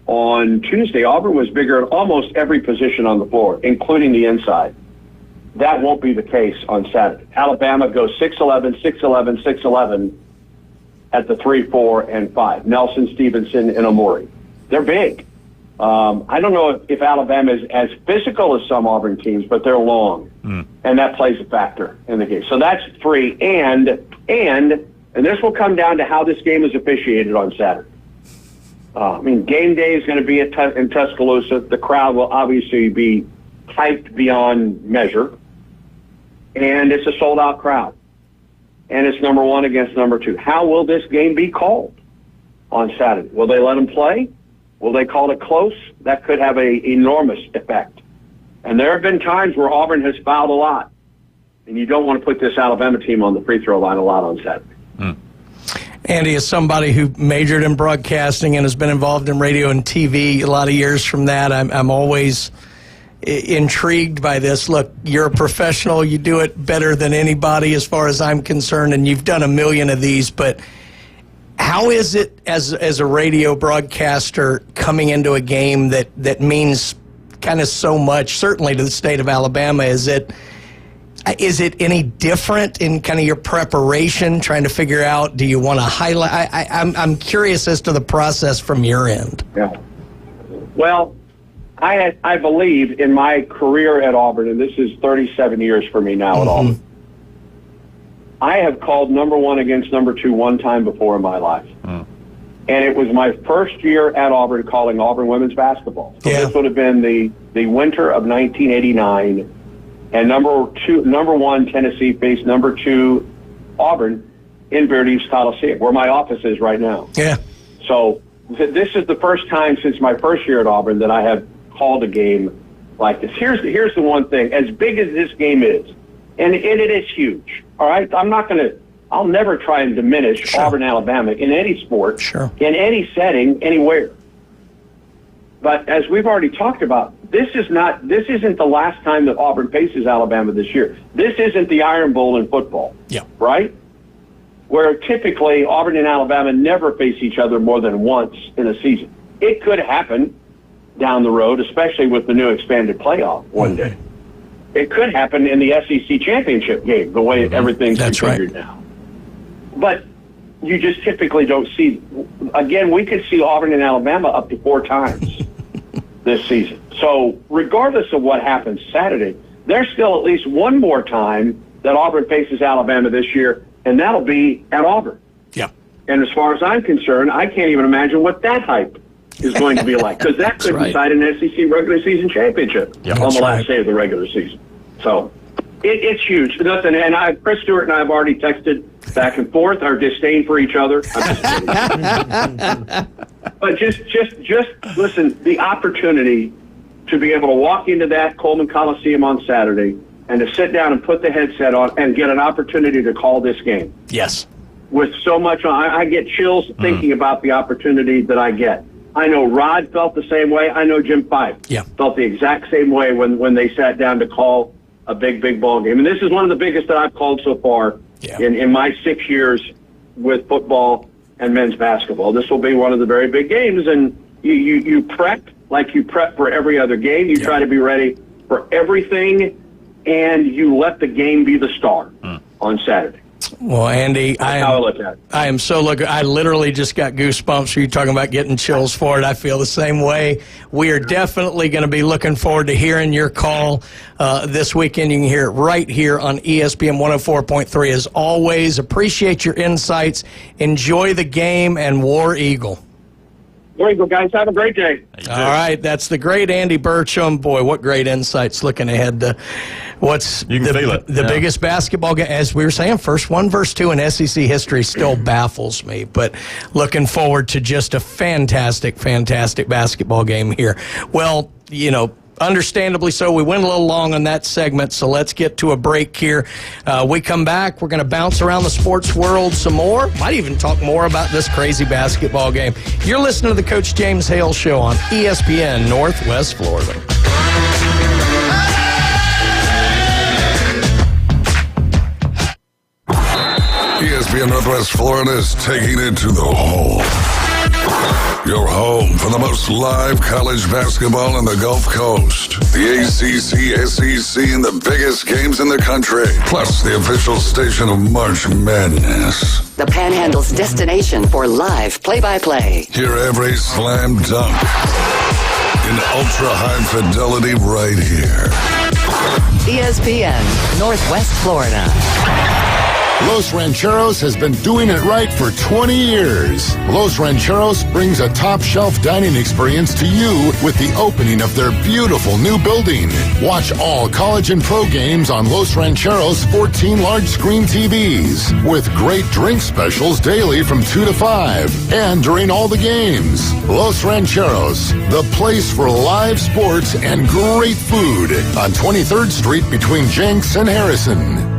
on Tuesday, Auburn was bigger at almost every position on the floor, including the inside. That won't be the case on Saturday. Alabama goes 6'11", 6'11", 6'11" at the 3, 4, and 5. Nelson, Stevenson, and Amori. They're big. I don't know if Alabama is as physical as some Auburn teams, but they're long, and that plays a factor in the game. So that's 3. And this will come down to how this game is officiated on Saturday. I mean, game day is going to be in Tuscaloosa. The crowd will obviously be hyped beyond measure. And it's a sold-out crowd. And it's number 1 against number 2. How will this game be called on Saturday? Will they let them play? Will they call it close? That could have an enormous effect. And there have been times where Auburn has fouled a lot. And you don't want to put this Alabama team on the free throw line a lot on Saturday. Andy, as somebody who majored in broadcasting and has been involved in radio and TV a lot of years from that, I'm always intrigued by this. Look, you're a professional. You do it better than anybody as far as I'm concerned, and you've done a million of these. But how is it as a radio broadcaster coming into a game that means kind of so much, certainly to the state of Alabama? Is it any different in kind of your preparation, trying to figure out, do you want to highlight? I'm curious as to the process from your end. Yeah. Well, I believe in my career at Auburn, and this is 37 years for me now at Auburn, I have called number 1 against number 2 one time before in my life. And it was my first year at Auburn calling Auburn women's basketball. So this would have been the winter of 1989. And number 1, Tennessee faced number 2, Auburn, in Verdi's Coliseum, where my office is right now. Yeah. So this is the first time since my first year at Auburn that I have called a game like this. Here's the one thing. As big as this game is, and it is huge, all right? I'll never try and diminish Auburn, Alabama in any sport, in any setting, anywhere. But as we've already talked about, this isn't the last time that Auburn faces Alabama this year. This isn't the Iron Bowl in football, right? Where typically Auburn and Alabama never face each other more than once in a season. It could happen down the road, especially with the new expanded playoff one day. It could happen in the SEC championship game, the way everything's configured now. But you just typically don't see. Again, we could see Auburn and Alabama up to 4 times this season. So regardless of what happens Saturday, there's still at least one more time that Auburn faces Alabama this year, and that'll be at Auburn. Yeah. And as far as I'm concerned, I can't even imagine what that hype is going to be like, because that could decide an SEC regular season championship on the last day of the regular season. So it's huge. Nothing. And Chris Stewart and I have already texted back and forth our disdain for each other. But just listen, the opportunity to be able to walk into that Coleman Coliseum on Saturday and to sit down and put the headset on and get an opportunity to call this game. Yes. With so much on, I get chills thinking about the opportunity that I get. I know Rod felt the same way. I know Jim Fife felt the exact same way when they sat down to call a big ball game. And this is one of the biggest that I've called so far in my 6 years with football and men's basketball. This will be one of the very big games, and you prep like you prep for every other game. You try to be ready for everything, and you let the game be the star on Saturday. Well, Andy, I am so looking. I literally just got goosebumps. You're talking about getting chills for it. I feel the same way. We are definitely going to be looking forward to hearing your call this weekend. You can hear it right here on ESPN 104.3. As always, appreciate your insights. Enjoy the game, and War Eagle. There you go, guys. Have a great day. All right, that's the great Andy Burcham. Boy, what great insights looking ahead to what's You can feel it. the biggest basketball game. As we were saying, first one, verse 2 in SEC history still baffles me, but looking forward to just a fantastic, fantastic basketball game here. Well, understandably so. We went a little long on that segment, so let's get to a break here. We come back, we're going to bounce around the sports world some more. Might even talk more about this crazy basketball game. You're listening to the Coach James Hale Show on ESPN Northwest Florida. ESPN Northwest Florida is taking it to the hole. Your home for the most live college basketball in the Gulf Coast. The ACC, SEC, and the biggest games in the country. Plus the official station of March Madness. The Panhandle's destination for live play-by-play. Hear every slam dunk in ultra-high fidelity right here. ESPN Northwest Florida. Los Rancheros has been doing it right for 20 years. Los Rancheros brings a top-shelf dining experience to you with the opening of their beautiful new building. Watch all college and pro games on Los Rancheros' 14 large-screen TVs with great drink specials daily from 2 to 5 and during all the games. Los Rancheros, the place for live sports and great food on 23rd Street between Jenks and Harrison.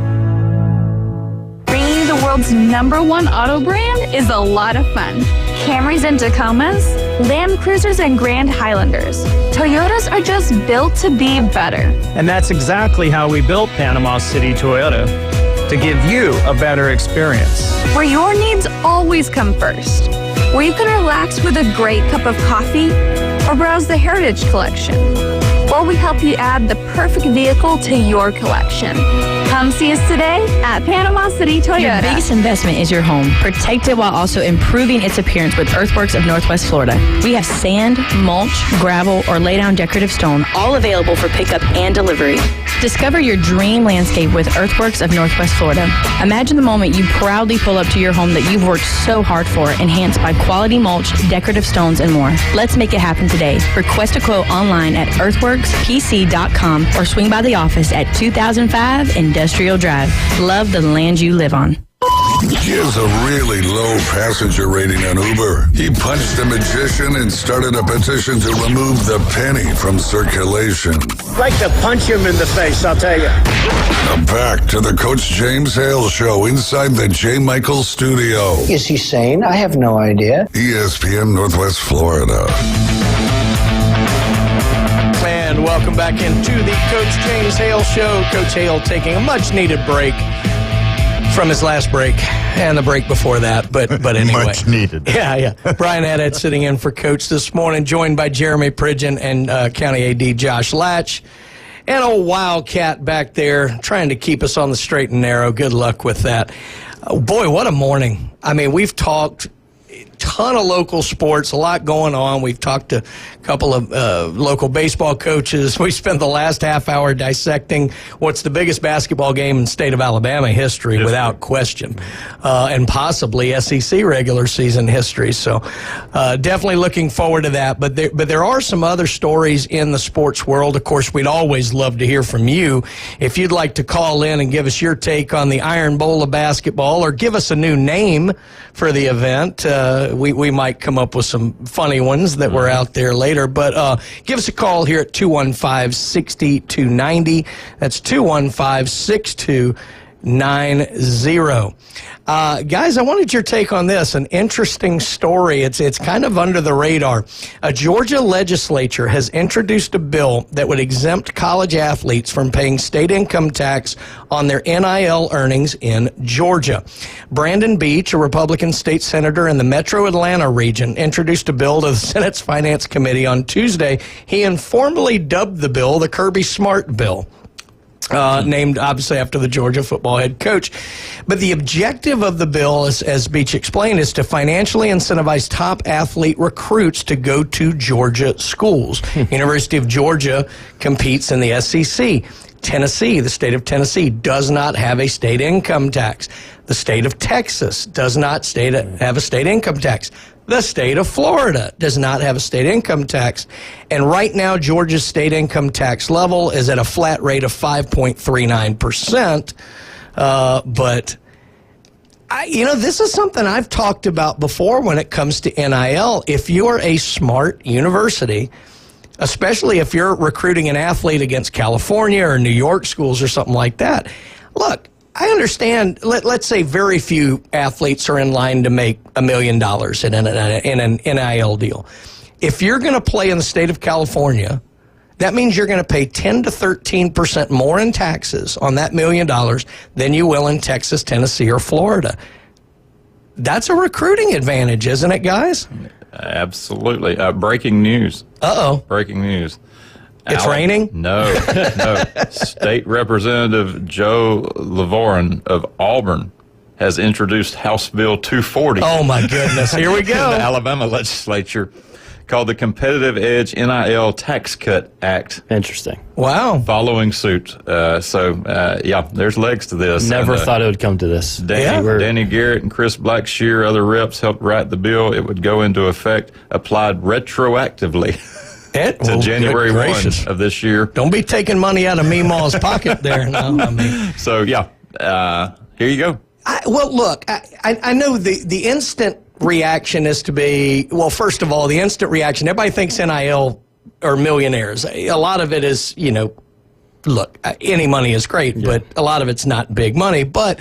The world's #1 auto brand is a lot of fun. Camrys and Tacomas, Land Cruisers and Grand Highlanders. Toyotas are just built to be better. And that's exactly how we built Panama City Toyota, to give you a better experience. Where your needs always come first. Where you can relax with a great cup of coffee or browse the Heritage Collection. Or we help you add the perfect vehicle to your collection. Come see us today at Panama City Toyota. Your biggest investment is your home. Protect it while also improving its appearance with Earthworks of Northwest Florida. We have sand, mulch, gravel, or lay-down decorative stone, all available for pickup and delivery. Discover your dream landscape with Earthworks of Northwest Florida. Imagine the moment you proudly pull up to your home that you've worked so hard for, enhanced by quality mulch, decorative stones, and more. Let's make it happen today. Request a quote online at earthworkspc.com or swing by the office at 2005 Industrial Drive. Love the land you live on. He has a really low passenger rating on Uber. He punched a magician and started a petition to remove the penny from circulation. I'd like to punch him in the face, I'll tell you. Now back to the Coach James Hale Show inside the J. Michael studio. Is he sane? I have no idea. ESPN Northwest Florida. And welcome back into the Coach James Hale Show. Coach Hale taking a much-needed break from his last break and the break before that, but anyway. Much needed. Yeah. Brian Haddad sitting in for Coach this morning, joined by Jeremy Pridgeon and County AD Josh Latch. And a Wildcat back there trying to keep us on the straight and narrow. Good luck with that. Boy, what a morning. I mean, we've talked ton of local sports, a lot going on. We've talked to a couple of local baseball coaches. We spent the last half hour dissecting what's the biggest basketball game in the state of Alabama history, without question, and possibly SEC regular season history. So definitely looking forward to that. But there are some other stories in the sports world. Of course, we'd always love to hear from you. If you'd like to call in and give us your take on the Iron Bowl of basketball, or give us a new name for the event, we might come up with some funny ones that were out there later. But give us a call here at 215-6290. That's 215-6290. Guys, I wanted your take on this. An interesting story. It's kind of under the radar. A Georgia legislature has introduced a bill that would exempt college athletes from paying state income tax on their NIL earnings in Georgia. Brandon Beach, a Republican state senator in the Metro Atlanta region, introduced a bill to the Senate's Finance Committee on Tuesday. He informally dubbed the bill the Kirby Smart Bill. Named obviously after the Georgia football head coach. But the objective of the bill, as Beach explained, is to financially incentivize top athlete recruits to go to Georgia schools. University of Georgia competes in the SEC. Tennessee, the state of Tennessee, does not have a state income tax. The state of Texas does not have a state income tax. The state of Florida does not have a state income tax. And right now, Georgia's state income tax level is at a flat rate of 5.39%. But, this is something I've talked about before when it comes to NIL. If you're a smart university, especially if you're recruiting an athlete against California or New York schools or something like that, look, I understand, let's say very few athletes are in line to make $1 million in an NIL deal. If you're going to play in the state of California, that means you're going to pay 10 to 13% more in taxes on that $1 million than you will in Texas, Tennessee, or Florida. That's a recruiting advantage, isn't it, guys? Absolutely. Breaking news. Uh-oh. Breaking news. It's raining? No. State Representative Joe Lavorin of Auburn has introduced House Bill 240. Oh, my goodness. Here we go. The Alabama legislature, called the Competitive Edge NIL Tax Cut Act. Interesting. Wow. Following suit. There's legs to this. Never thought it would come to this. Danny Garrett and Chris Blackshear, other reps, helped write the bill. It would go into effect, applied retroactively. To January 1 of this year. Don't be taking money out of Meemaw's pocket there. No, So, here you go. I know the instant reaction is to be, well, first of all, the instant reaction, everybody thinks NIL are millionaires. A lot of it is, look, any money is great, but a lot of it's not big money. But,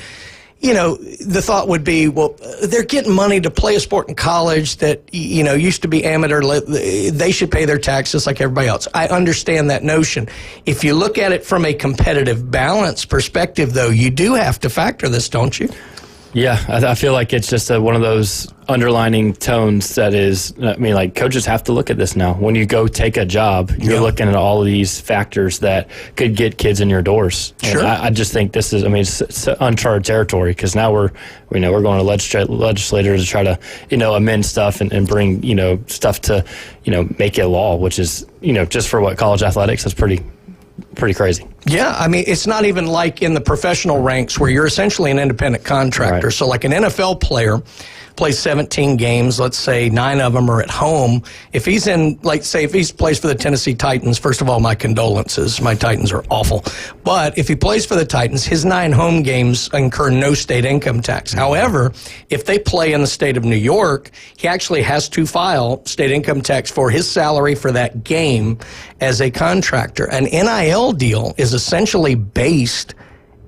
the thought would be, well, they're getting money to play a sport in college that, used to be amateur. They should pay their taxes like everybody else. I understand that notion. If you look at it from a competitive balance perspective, though, you do have to factor this, don't you? Yeah, I feel like it's just one of those underlining tones that is, coaches have to look at this now. When you go take a job, you're looking at all of these factors that could get kids in your doors. Sure. And I just think this is, it's uncharted territory because now we're going to legislators to try to, amend stuff and bring, stuff to, make it law, which is, just for what college athletics is pretty crazy. Yeah, it's not even like in the professional ranks where you're essentially an independent contractor. Right. So like an NFL player plays 17 games, let's say 9 of them are at home. If he's in, if he plays for the Tennessee Titans, first of all, my condolences. My Titans are awful. But if he plays for the Titans, his 9 home games incur no state income tax. However, if they play in the state of New York, he actually has to file state income tax for his salary for that game as a contractor. An NIL deal is essentially based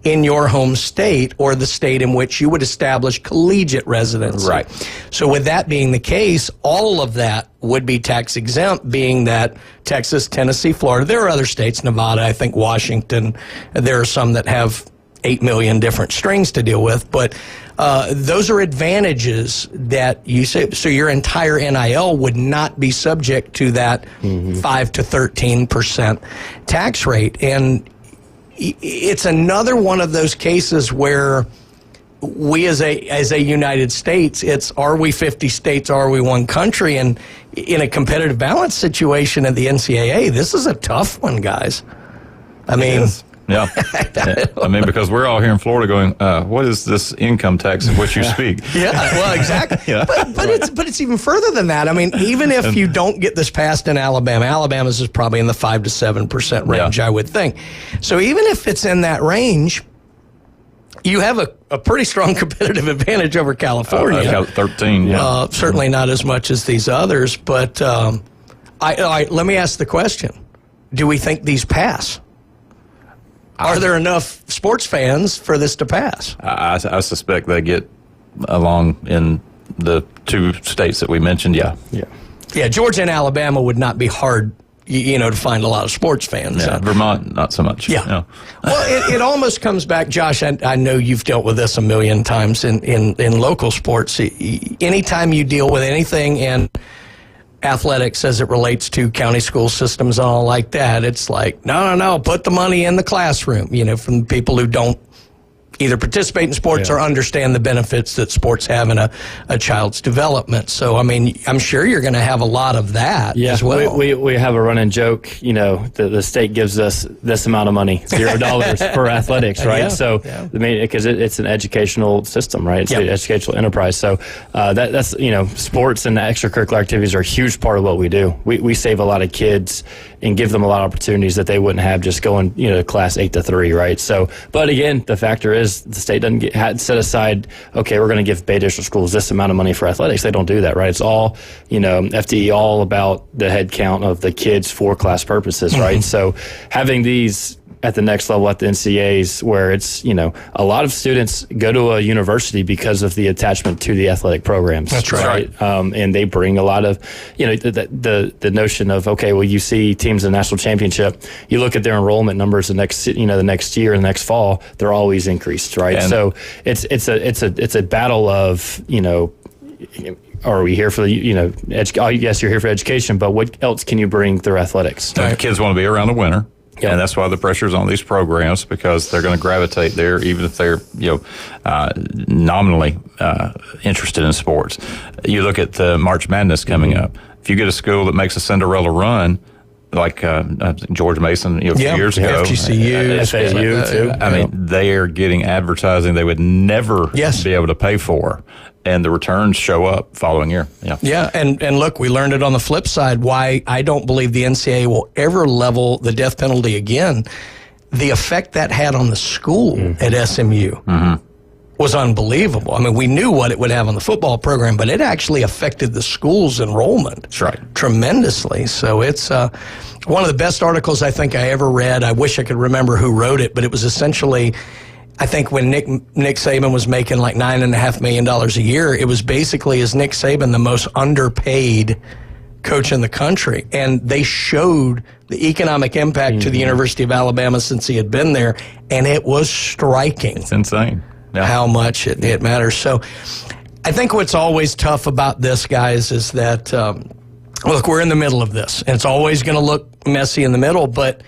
in your home state or the state in which you would establish collegiate residency. Right. So with that being the case, all of that would be tax exempt, being that Texas, Tennessee, Florida, there are other states, Nevada, I think Washington, there are some that have 8 million different strings to deal with, but those are advantages that you say, so your entire NIL would not be subject to that 5 to 13% tax rate. And it's another one of those cases where we as a United States, it's are we 50 states, are we one country? And in a competitive balance situation at the NCAA, this is a tough one, guys. Yeah. Because we're all here in Florida going, what is this income tax of which you speak? Yeah, well, exactly. Yeah. But it's even further than that. Even if you don't get this passed in Alabama, Alabama's is probably in the 5 to 7% range, I would think. So even if it's in that range, you have a pretty strong competitive advantage over California. I've got 13. Yeah. Certainly not as much as these others. But let me ask the question. Do we think these pass? Are there enough sports fans for this to pass? I suspect they get along in the 2 states that we mentioned. Yeah. Georgia and Alabama would not be hard, to find a lot of sports fans. Yeah, Vermont, not so much. Yeah. Well, it almost comes back, Josh. I know you've dealt with this a million times in local sports. Anytime you deal with anything in athletics as it relates to county school systems and all like that, it's like, no, put the money in the classroom, from people who don't either participate in sports or understand the benefits that sports have in a child's development. So, I mean, I'm sure you're going to have a lot of that as well. We have a running joke, the state gives us this amount of money, $0 for athletics, right? I mean, because it's an educational system, right? It's an educational enterprise. So that's, sports and extracurricular activities are a huge part of what we do. We save a lot of kids and give them a lot of opportunities that they wouldn't have just going, to class 8 to 3, right? So, but again, the factor is the state doesn't set aside, okay, we're going to give Bay District schools this amount of money for athletics. They don't do that, right? It's all, FTE, all about the head count of the kids for class purposes, right? So having these at the next level at the NCAAs where it's, a lot of students go to a university because of the attachment to the athletic programs. That's right. And they bring a lot of, the notion of, okay, well, you see teams in the national championship, you look at their enrollment numbers the next year and the next fall, they're always increased, right? And so it's a battle of, are we here for yes, you're here for education, but what else can you bring through athletics? The kids want to be around the winter. Yeah. And that's why the pressure's on these programs, because they're going to gravitate there, even if they're, nominally interested in sports. You look at the March Madness coming up. If you get a school that makes a Cinderella run, like George Mason, a few years ago, FGCU, FAU too. I mean, they are getting advertising they would never be able to pay for, and the returns show up following year. Yeah, and look, we learned it on the flip side. Why I don't believe the NCAA will ever level the death penalty again. The effect that had on the school at SMU was unbelievable. I mean, we knew what it would have on the football program, but it actually affected the school's enrollment tremendously. So it's one of the best articles I think I ever read. I wish I could remember who wrote it, but it was essentially, I think when Nick Saban was making like $9.5 million a year, it was basically, is Nick Saban the most underpaid coach in the country? And they showed the economic impact to the University of Alabama since he had been there, and it was striking. It's insane. How much it matters. So I think what's always tough about this, guys, is that, look, we're in the middle of this, and it's always going to look messy in the middle, but